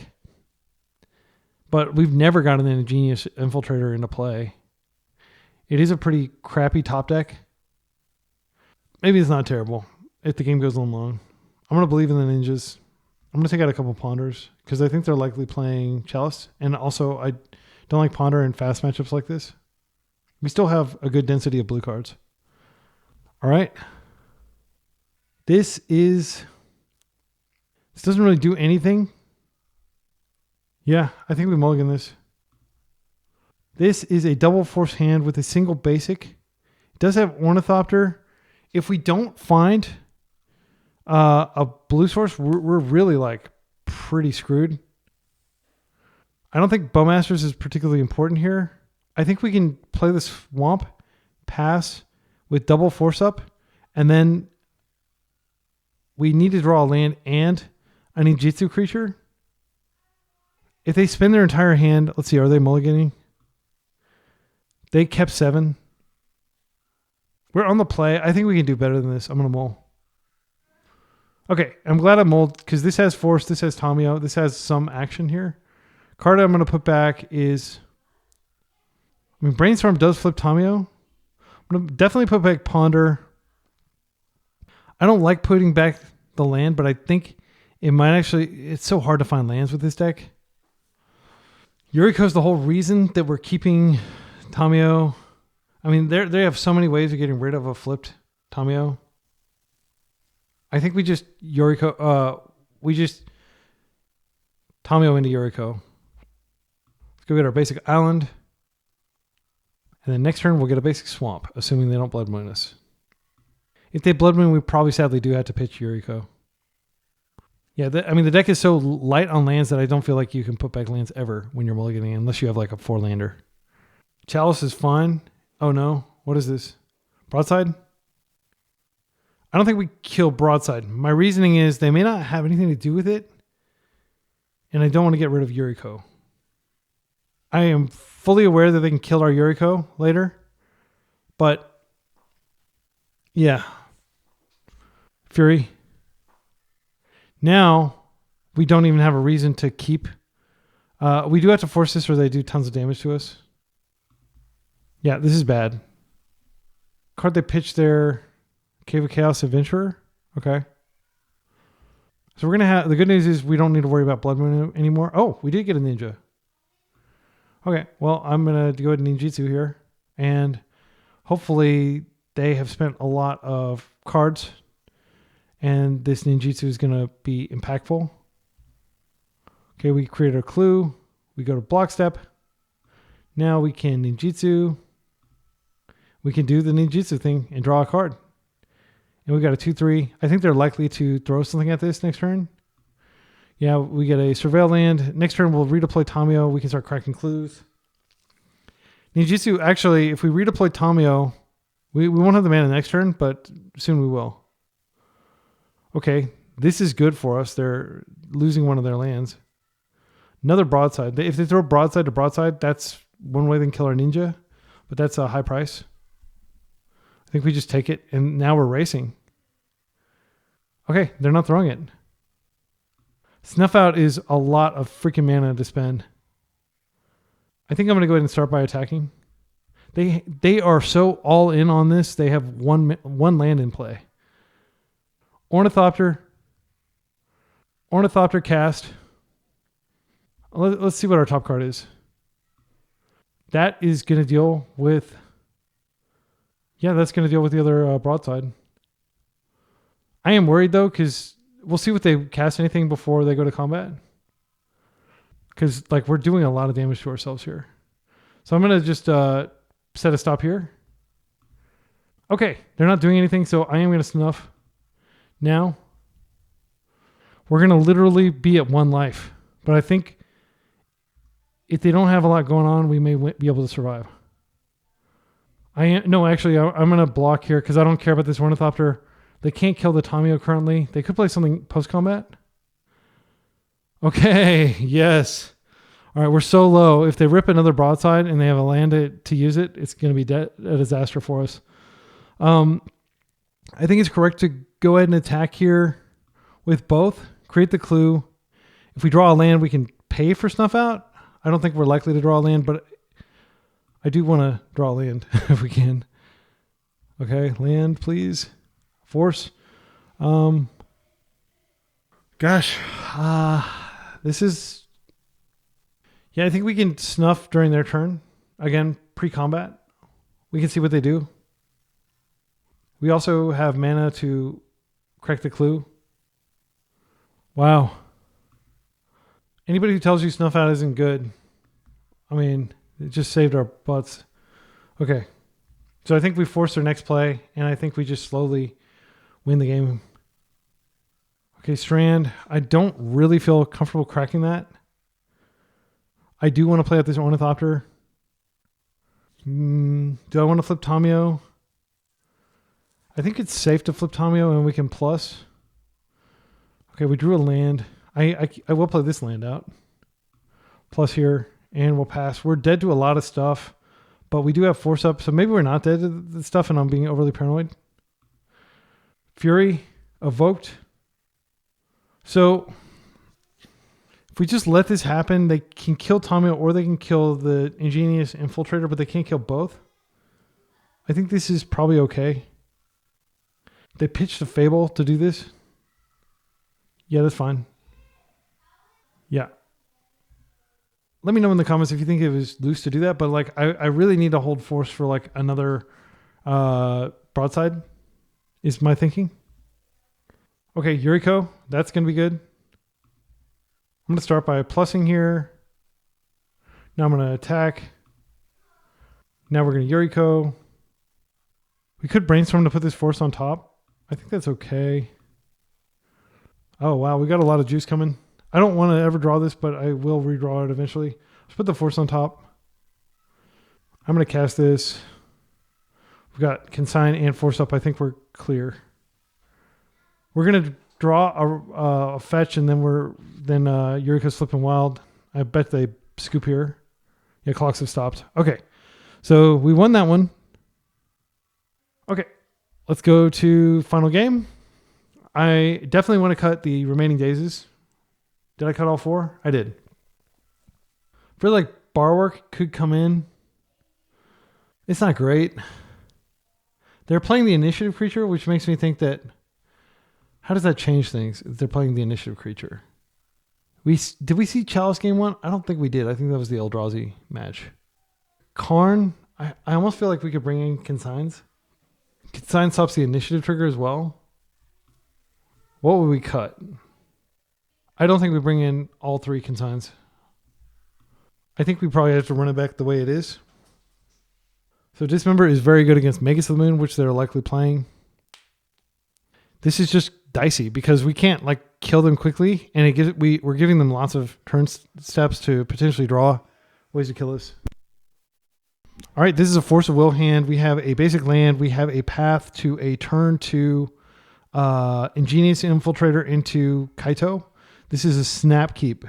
But we've never gotten an Ingenious Infiltrator into play. It is a pretty crappy top deck. Maybe it's not terrible if the game goes on long. I'm going to believe in the ninjas. I'm going to take out a couple Ponders because I think they're likely playing Chalice. And also, I don't like Ponder in fast matchups like this. We still have a good density of blue cards. All right. This doesn't really do anything. Yeah, I think we mulligan this. This is a double force hand with a single basic. It does have Ornithopter. If we don't find a blue source, we're really like pretty screwed. I don't think Bowmasters is particularly important here. I think we can play the swamp, pass with double force up, and then we need to draw a land and a ninjitsu creature. If they spend their entire hand, let's see, are they mulliganing? They kept 7. We're on the play. I think we can do better than this. I'm going to mull. Okay, I'm glad I mulled because this has force, this has Tamiyo, this has some action here. Card I'm going to put back is... I mean, Brainstorm does flip Tamiyo. I'm going to definitely put back Ponder. I don't like putting back the land, but I think it might actually... It's so hard to find lands with this deck. Yuriko's the whole reason that we're keeping Tamiyo. I mean, they have so many ways of getting rid of a flipped Tamiyo. I think we just Yuriko... we just Tamiyo into Yuriko. Let's go get our basic island. And then next turn, we'll get a basic swamp, assuming they don't Blood Moon us. If they Blood Moon, we probably sadly do have to pitch Yuriko. Yeah, I mean, the deck is so light on lands that I don't feel like you can put back lands ever when you're mulliganing, unless you have like a 4-lander. Chalice is fine. Oh no, what is this? Broadside? I don't think we kill Broadside. My reasoning is they may not have anything to do with it, and I don't want to get rid of Yuriko. I am fully aware that they can kill our Yuriko later, but yeah. Fury. Now, we don't even have a reason to keep... we do have to force this or they do tons of damage to us. Yeah, this is bad. Card they pitch there, Cave of Chaos Adventurer. Okay. So we're going to have... The good news is we don't need to worry about Blood Moon anymore. Oh, we did get a ninja. Okay, well, I'm going to go ahead and ninjitsu here. And hopefully they have spent a lot of cards. And this ninjitsu is going to be impactful. Okay, we create our clue. We go to block step. Now we can ninjitsu. We can do the ninjitsu thing and draw a card. And we got a 2-3. I think they're likely to throw something at this next turn. Yeah, we get a surveil land. Next turn, we'll redeploy Tamiyo. We can start cracking clues. Ninjitsu, actually, if we redeploy Tamiyo, we won't have the mana next turn, but soon we will. Okay, this is good for us. They're losing one of their lands. Another broadside. If they throw broadside to broadside, that's one way they can kill our ninja, but that's a high price. I think we just take it, and now we're racing. Okay, they're not throwing it. Snuff Out is a lot of freaking mana to spend. I think I'm going to go ahead and start by attacking. They are so all in on this. They have one land in play. Ornithopter cast. Let's see what our top card is. That is going to deal with... Yeah, that's going to deal with the other broadside. I am worried though, because we'll see what they cast anything before they go to combat. Because like we're doing a lot of damage to ourselves here. So I'm going to just set a stop here. Okay, they're not doing anything, so I am going to snuff. Now, we're going to literally be at 1 life. But I think if they don't have a lot going on, we may be able to survive. No, actually, I'm going to block here because I don't care about this Ornithopter. They can't kill the Tamiyo currently. They could play something post-combat. Okay, yes. All right, we're so low. If they rip another broadside and they have a land to use it, it's going to be a disaster for us. I think it's correct to go ahead and attack here with both. Create the clue. If we draw a land, we can pay for Snuff Out. I don't think we're likely to draw a land, but I do want to draw a land if we can. Okay, land, please. Force. Gosh. This is... Yeah, I think we can snuff during their turn. Again, pre-combat. We can see what they do. We also have mana to crack the clue. Wow. Anybody who tells you Snuff Out isn't good, I mean, It just saved our butts. Okay. So I think we forced their next play, and I think we just slowly win the game. Okay, Strand. I don't really feel comfortable cracking that. I do want to play out this Ornithopter. Do I want to flip Tamiyo? I think it's safe to flip Tamiyo and we can plus. Okay, we drew a land. I will play this land out. Plus here, and we'll pass. We're dead to a lot of stuff, but we do have force up, so maybe we're not dead to the stuff and I'm being overly paranoid. Fury, evoked. So if we just let this happen, they can kill Tamiyo or they can kill the Ingenious Infiltrator, but they can't kill both. I think this is probably okay. They pitched a Fable to do this. Yeah, that's fine. Yeah. Let me know in the comments if you think it was loose to do that, but like I really need to hold force for like another broadside is my thinking. Okay, Yuriko, that's going to be good. I'm going to start by plussing here. Now I'm going to attack. Now we're going to Yuriko. We could brainstorm to put this force on top. I think that's okay. Oh, wow. We got a lot of juice coming. I don't want to ever draw this, but I will redraw it eventually. Let's put the force on top. I'm going to cast this. We've got consign and force up. I think we're clear. We're going to draw a fetch, and then Yuriko's flipping wild. I bet they scoop here. Yeah, clocks have stopped. Okay. So we won that one. Okay. Let's go to final game. I definitely want to cut the remaining dazes. Did I cut all 4? I did. I feel like bar work could come in. It's not great. They're playing the initiative creature, which makes me think that... How does that change things if they're playing the initiative creature? Did we see Chalice game 1? I don't think we did. I think that was the Eldrazi match. Karn, I almost feel like we could bring in Consigns. Consign stops the initiative trigger as well. What would we cut? I don't think we bring in all 3 Consigns. I think we probably have to run it back the way it is. So Dismember is very good against Magus of the Moon, which they're likely playing. This is just dicey because we can't like kill them quickly, and we're giving them lots of turn steps to potentially draw ways to kill us. All right, this is a Force of Will hand. We have a basic land. We have a path to a turn to Ingenious Infiltrator into Kaito. This is a snap keep,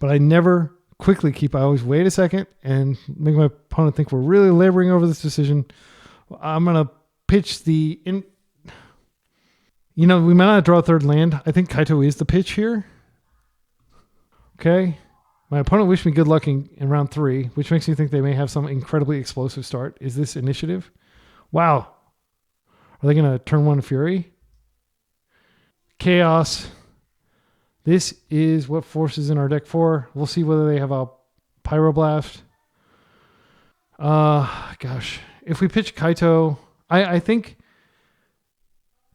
but I never quickly keep. I always wait a second and make my opponent think we're really laboring over this decision. I'm gonna pitch the in. You know, we might not draw a third land. I think Kaito is the pitch here. Okay. My opponent wished me good luck in round 3, which makes me think they may have some incredibly explosive start. Is this initiative? Wow. Are they going to turn 1 Fury? Chaos. This is what forces in our deck for. We'll see whether they have a Pyroblast. Gosh. If we pitch Kaito, I think...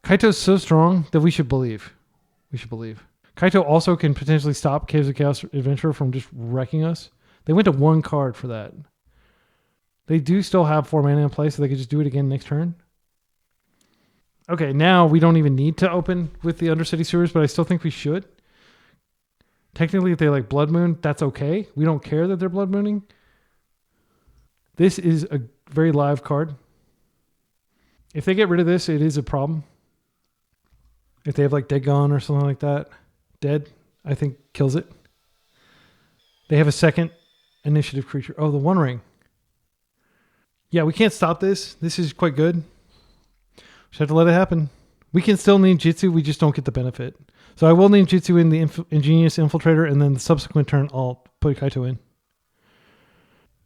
Kaito's so strong that we should believe. We should believe. Kaito also can potentially stop Caves of Chaos Adventurer from just wrecking us. They went to 1 card for that. They do still have 4 mana in play, so they could just do it again next turn. Okay, now we don't even need to open with the Undercity Sewers, but I still think we should. Technically, if they like Blood Moon, that's okay. We don't care that they're Blood Mooning. This is a very live card. If they get rid of this, it is a problem. If they have like Dead Gone or something like that, Dead, I think kills it. They have a second initiative creature. Oh, the One Ring. Yeah, we can't stop this. This is quite good. Just have to let it happen. We can still ninjitsu, we just don't get the benefit. So I will ninjitsu in the Ingenious Infiltrator, and then the subsequent turn I'll put Kaito in.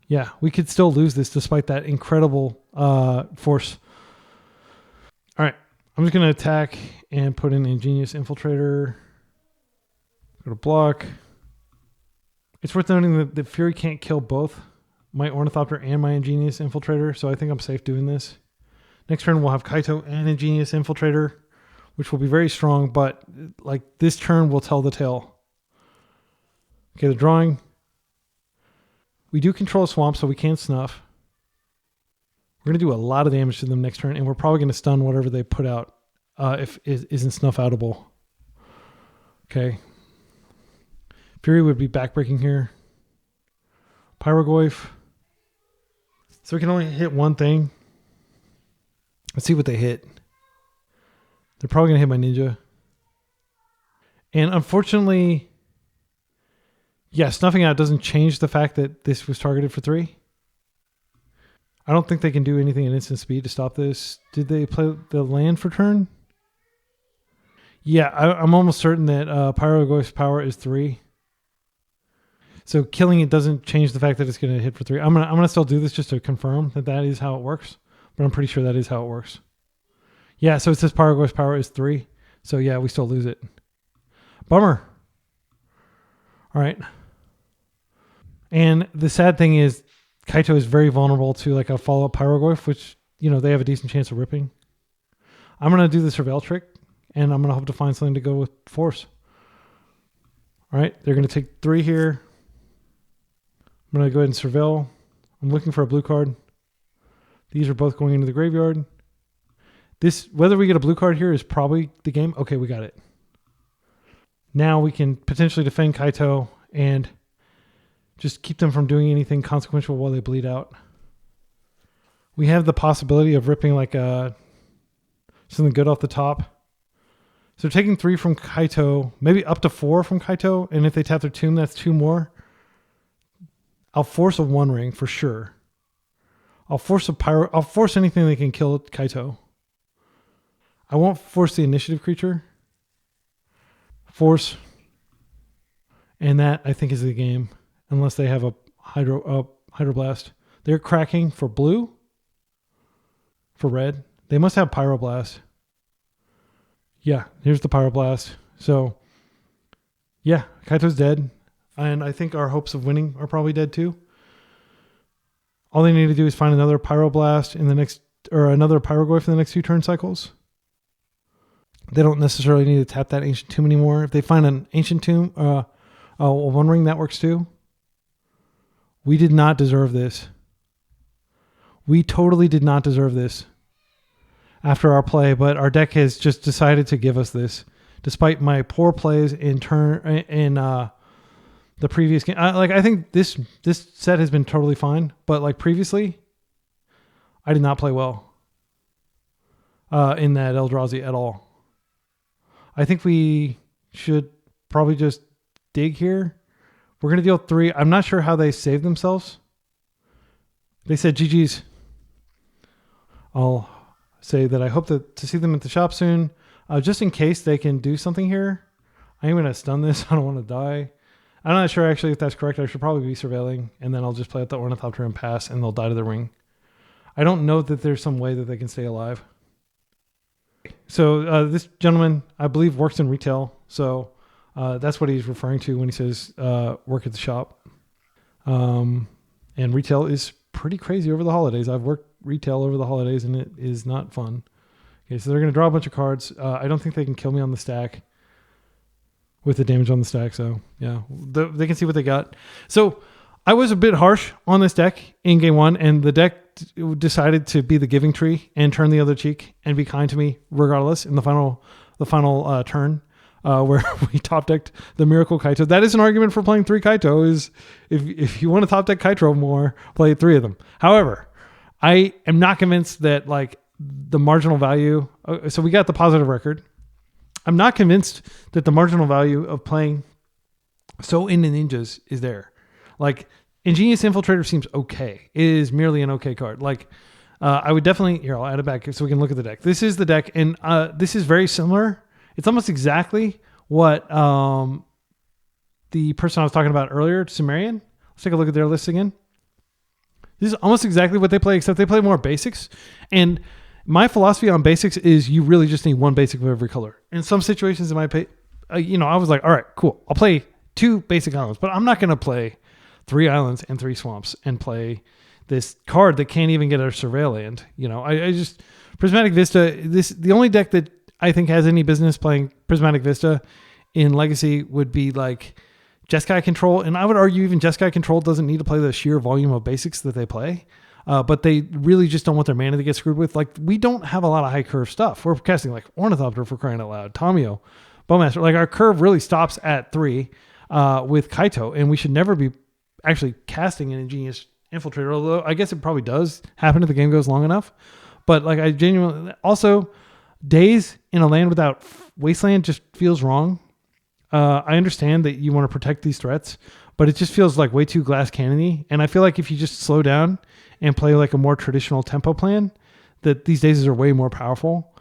Yeah, we could still lose this despite that incredible force. All right, I'm just going to attack and put in Ingenious Infiltrator. Go to block. It's worth noting that the Fury can't kill both my Ornithopter and my Ingenious Infiltrator, so I think I'm safe doing this. Next turn we'll have Kaito and Ingenious Infiltrator, which will be very strong, but like this turn will tell the tale. Okay, the drawing. We do control a swamp, so we can't snuff. We're going to do a lot of damage to them next turn, and we're probably going to stun whatever they put out if it isn't snuff outable. Okay. Fury would be backbreaking here. Pyrogoyf. So we can only hit one thing. Let's see what they hit. They're probably going to hit my ninja. And unfortunately, yeah, snuffing out doesn't change the fact that this was targeted for 3. I don't think they can do anything at instant speed to stop this. Did they play the land for turn? Yeah, I'm almost certain that Pyrogoyf's power is 3. So killing it doesn't change the fact that it's going to hit for 3. I'm gonna still do this just to confirm that that is how it works. But I'm pretty sure that is how it works. Yeah, so it says Pyrogoyf's power is 3. So yeah, we still lose it. Bummer. All right. And the sad thing is Kaito is very vulnerable to like a follow-up Pyrogoyf, which, you know, they have a decent chance of ripping. I'm going to do the Surveil trick, and I'm going to hope to find something to go with Force. All right, they're going to take 3 here. I'm going to go ahead and Surveil. I'm looking for a blue card. These are both going into the graveyard. This, whether we get a blue card here is probably the game. Okay, we got it. Now we can potentially defend Kaito and just keep them from doing anything consequential while they bleed out. We have the possibility of ripping like something good off the top. So taking 3 from Kaito, maybe up to 4 from Kaito, and if they tap their tomb, that's 2 more. I'll force a 1 ring for sure. I'll force a pyro. I'll force anything that can kill Kaito. I won't force the initiative creature. Force. And that, I think, is the game. Unless they have a Hydroblast. They're cracking for blue. For red. They must have Pyroblast. Yeah, here's the Pyroblast. So, yeah, Kaito's dead. And I think our hopes of winning are probably dead too. All they need to do is find another Pyroblast in the next, or another Pyrogoyf in the next 2 turn cycles. They don't necessarily need to tap that Ancient Tomb anymore. If they find an Ancient Tomb, a 1 ring, that works too. We did not deserve this. We totally did not deserve this after our play, but our deck has just decided to give us this, despite my poor plays in the previous game. I think this set has been totally fine, but like previously, I did not play well in that Eldrazi at all. I think we should probably just dig here. We're going to deal 3. I'm not sure how they saved themselves. They said GG's. I'll say that I hope to see them at the shop soon. Just in case they can do something here. I'm going to stun this. I don't want to die. I'm not sure actually if that's correct. I should probably be surveilling, and then I'll just play out the Ornithopter and pass, and they'll die to the ring. I don't know that there's some way that they can stay alive. So this gentleman, I believe, works in retail. So that's what he's referring to when he says work at the shop. And retail is pretty crazy over the holidays. I've worked retail over the holidays, and it is not fun. Okay, so they're going to draw a bunch of cards. I don't think they can kill me on the stack with the damage on the stack. So yeah, they can see what they got. So I was a bit harsh on this deck in game 1, and the deck decided to be the giving tree and turn the other cheek and be kind to me regardless in the final turn where we top decked the Miracle Kaito. That is an argument for playing 3 Kaito, is if you want to top deck Kaito more, play 3 of them. However, I am not convinced that like the marginal value. So we got the positive record. I'm not convinced that the marginal value of playing so into ninjas is there. Like Ingenious Infiltrator seems okay. It is merely an okay card. Like I would definitely, here, I'll add it back so we can look at the deck. This is the deck, and this is very similar. It's almost exactly what the person I was talking about earlier, Sumerian. Let's take a look at their list again. This is almost exactly what they play, except they play more basics. And my philosophy on basics is you really just need 1 basic of every color. In some situations, in my I was like, all right, cool. I'll play 2 basic islands, but I'm not going to play 3 islands and 3 swamps and play this card that can't even get a surveil land. I just Prismatic Vista. The only deck that I think has any business playing Prismatic Vista in Legacy would be like Jeskai control, and I would argue even Jeskai control doesn't need to play the sheer volume of basics that they play. But they really just don't want their mana to get screwed with. Like, we don't have a lot of high curve stuff. We're casting like Ornithopter for crying out loud, Tamiyo, Bowmaster. Like, our curve really stops at 3 with Kaito, and we should never be actually casting an Ingenious Infiltrator, although I guess it probably does happen if the game goes long enough. But like, I genuinely also, days in a land without Wasteland just feels wrong. I understand that you want to protect these threats, but it just feels like way too glass cannony. And I feel like if you just slow down and play like a more traditional tempo plan, that these days are way more powerful.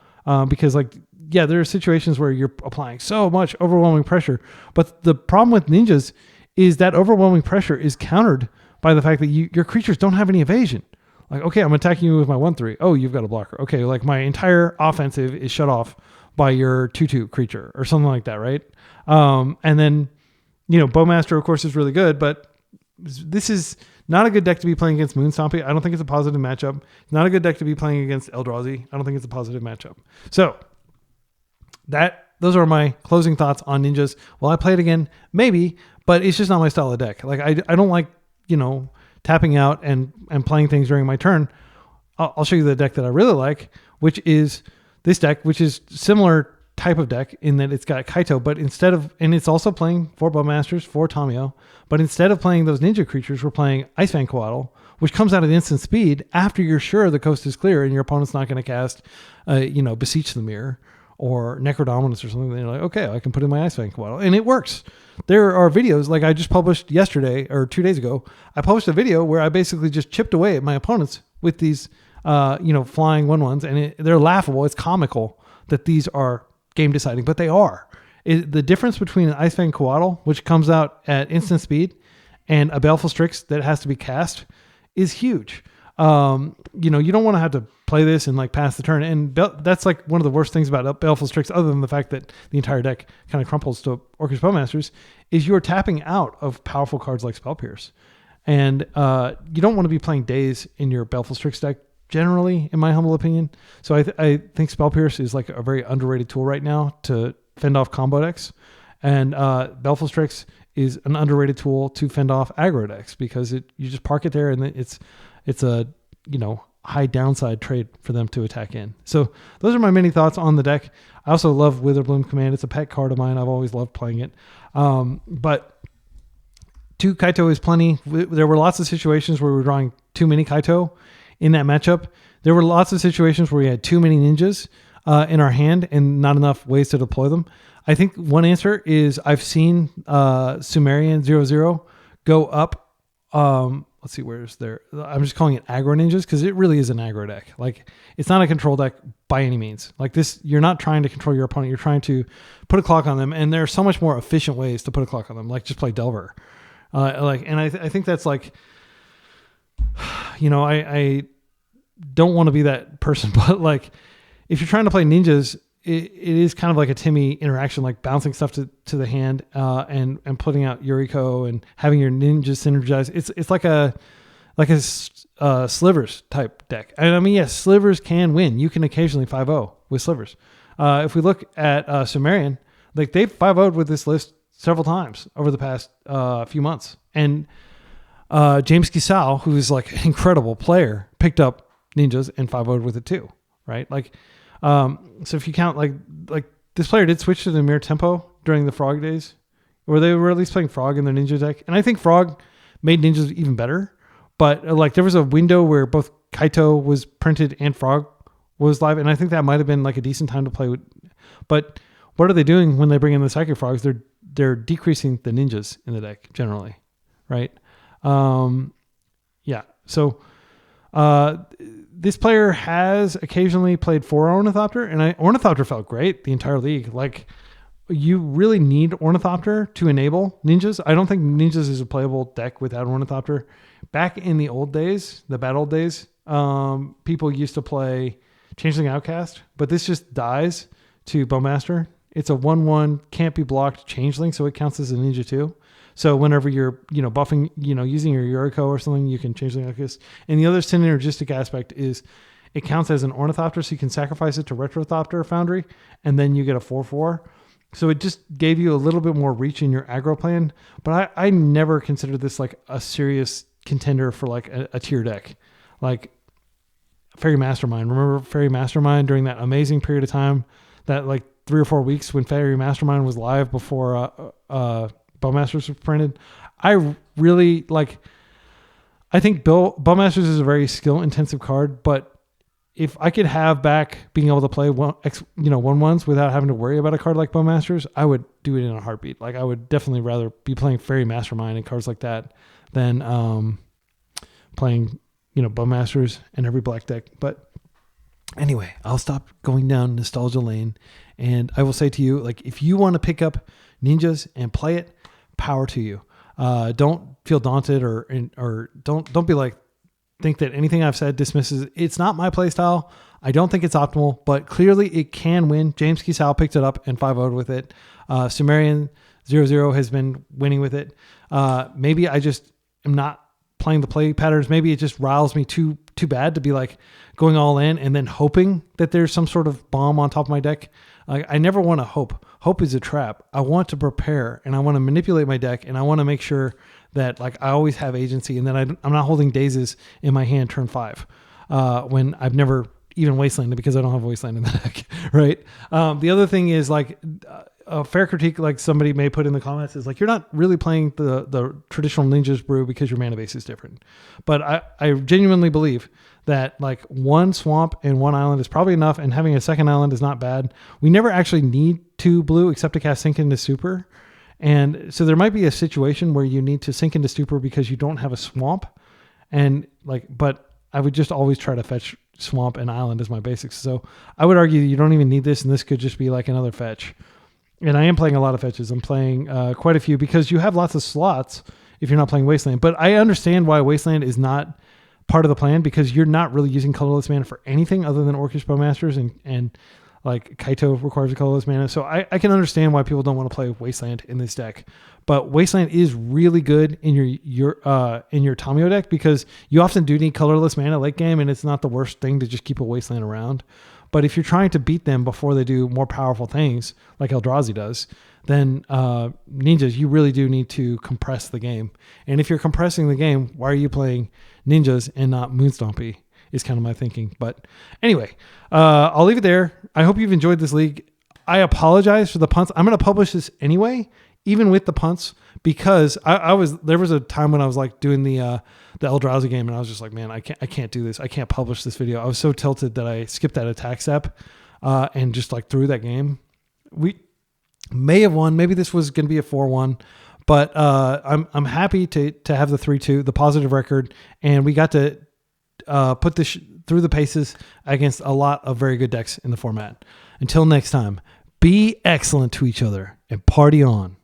Because like, yeah, there are situations where you're applying so much overwhelming pressure, but the problem with ninjas is that overwhelming pressure is countered by the fact that your creatures don't have any evasion. Like, okay, I'm attacking you with my 1/3. Oh, you've got a blocker. Okay, like my entire offensive is shut off by your 2/2 creature or something like that, right? And then, Bowmaster, of course, is really good, but this is not a good deck to be playing against Moon Stompy. I don't think it's a positive matchup. Not a good deck to be playing against Eldrazi. I don't think it's a positive matchup. So those are my closing thoughts on ninjas. Will I play it again? Maybe, but it's just not my style of deck. Like, I don't like, tapping out and playing things during my turn. I'll show you the deck that I really like, which is this deck, which is similar type of deck in that it's got Kaito, but and it's also playing 4 Bowmasters, 4 Tamiyo, but instead of playing those ninja creatures, we're playing Icefang Coatl, which comes out at instant speed after you're sure the coast is clear and your opponent's not going to cast, Beseech the Mirror or Necrodominance or something. Then you're like, okay, I can put in my Icefang Coatl, and it works. There are videos, like I just published yesterday or 2 days ago, I published a video where I basically just chipped away at my opponents with these, flying 1/1s, and they're laughable. It's comical that these are game deciding, but they are. The difference between an Icefang Coatl, which comes out at instant speed, and a Baleful Strix that has to be cast is huge. You don't want to have to play this and like pass the turn. And that's like one of the worst things about Baleful Strix, other than the fact that the entire deck kind of crumples to Orcish Bowmasters, is you're tapping out of powerful cards like Spell Pierce. And you don't want to be playing Daze in your Baleful Strix deck, generally, in my humble opinion. So I think Spell Pierce is like a very underrated tool right now to fend off combo decks. And Baleful Strix is an underrated tool to fend off aggro decks, because you just park it there and it's a high downside trade for them to attack in. So those are my many thoughts on the deck. I also love Witherbloom Command. It's a pet card of mine. I've always loved playing it. But 2 Kaito is plenty. There were lots of situations where we were drawing too many Kaito in that matchup. There were lots of situations where we had too many ninjas in our hand and not enough ways to deploy them. I think one answer is I've seen Sumerian 0/0 go up. Let's see, where's there? I'm just calling it aggro ninjas because it really is an aggro deck. Like, it's not a control deck by any means. Like this, you're not trying to control your opponent. You're trying to put a clock on them, and there are so much more efficient ways to put a clock on them. Like, just play Delver. I think that's like, I don't want to be that person, but like, if you're trying to play ninjas, it is kind of like a Timmy interaction, like bouncing stuff to the hand and putting out Yuriko and having your ninjas synergize. It's like a Slivers type deck. And I mean, yes, Slivers can win. You can occasionally 5-0 with Slivers. If we look at Sumerian, like they've 5-0'd with this list several times over the past few months. And James Kisau, who is like an incredible player, picked up ninjas and 5-0'd with it too, right? Like, so if you count like this player did switch to the Mirror Tempo during the Frog days, where they were at least playing Frog in their ninja deck. And I think Frog made ninjas even better, but like there was a window where both Kaito was printed and Frog was live. And I think that might've been like a decent time to play with, but what are they doing when they bring in the Psychic Frogs? They're decreasing the ninjas in the deck generally. Right. Yeah. So, this player has occasionally played 4 Ornithopter, and Ornithopter felt great the entire league. Like, you really need Ornithopter to enable ninjas. I don't think ninjas is a playable deck without Ornithopter. Back in the old days, the bad old days, people used to play Changeling Outcast, but this just dies to Bowmaster. It's a 1/1, can't be blocked Changeling, so it counts as a ninja too. So whenever you're, buffing, using your Yuriko or something, you can change the Outcast. And the other synergistic aspect is it counts as an Ornithopter, so you can sacrifice it to Retrothopter Foundry, and then you get a 4/4. So it just gave you a little bit more reach in your aggro plan. But I never considered this like a serious contender for like a tier deck. Like Fairy Mastermind. Remember Fairy Mastermind during that amazing period of time, that like 3 or 4 weeks when Fairy Mastermind was live before Bowmasters was printed? I really like, I think Bowmasters is a very skill intensive card, but if I could have back being able to play 1/1s without having to worry about a card like Bowmasters, I would do it in a heartbeat. Like I would definitely rather be playing Fairy Mastermind and cards like that than playing, Bowmasters and every black deck. But anyway, I'll stop going down nostalgia lane, and I will say to you, like, if you want to pick up Ninjas and play it, power to you. Don't feel daunted or don't be like, think that anything I've said dismisses. It's not my play style. I don't think it's optimal, but clearly it can win. James Kisau picked it up and 5-0'd with it. Sumerian 0-0 has been winning with it. Maybe I just am not playing the play patterns. Maybe it just riles me too bad to be like going all in and then hoping that there's some sort of bomb on top of my deck. I never want to hope. Hope is a trap. I want to prepare and I want to manipulate my deck, and I want to make sure that like I always have agency, and then I'm not holding dazes in my hand turn 5 when I've never even wastelanded because I don't have wasteland in the deck, right? The other thing is like a fair critique, like somebody may put in the comments, is like, you're not really playing the traditional Ninjas brew because your mana base is different. But I genuinely believe that like 1 swamp and 1 island is probably enough, and having a second island is not bad. We never actually need 2 blue except to cast Sink into Super. And so there might be a situation where you need to Sink into Stupor because you don't have a swamp, and like, but I would just always try to fetch swamp and island as my basics. So I would argue you don't even need this, and this could just be like another fetch. And I am playing a lot of fetches. I'm playing quite a few because you have lots of slots if you're not playing Wasteland. But I understand why Wasteland is not part of the plan, because you're not really using colorless mana for anything other than Orcish Bowmasters, and like Kaito requires a colorless mana. So I can understand why people don't want to play Wasteland in this deck. But Wasteland is really good in your Tamiyo deck, because you often do need colorless mana late game, and it's not the worst thing to just keep a Wasteland around. But if you're trying to beat them before they do more powerful things, like Eldrazi does, then Ninjas, you really do need to compress the game. And if you're compressing the game, why are you playing Ninjas and not Moonstompy? Is kind of my thinking. But anyway, I'll leave it there. I hope you've enjoyed this league. I apologize for the punts. I'm going to publish this anyway, even with the punts, because there was a time when I was like doing the Eldrazi game, and I was just like, man, I can't do this. I can't publish this video. I was so tilted that I skipped that attack step and just like threw that game. We may have won. Maybe this was going to be a 4-1. But I'm happy to have the 3-2, the positive record, and we got to put this through the paces against a lot of very good decks in the format. Until next time, be excellent to each other and party on.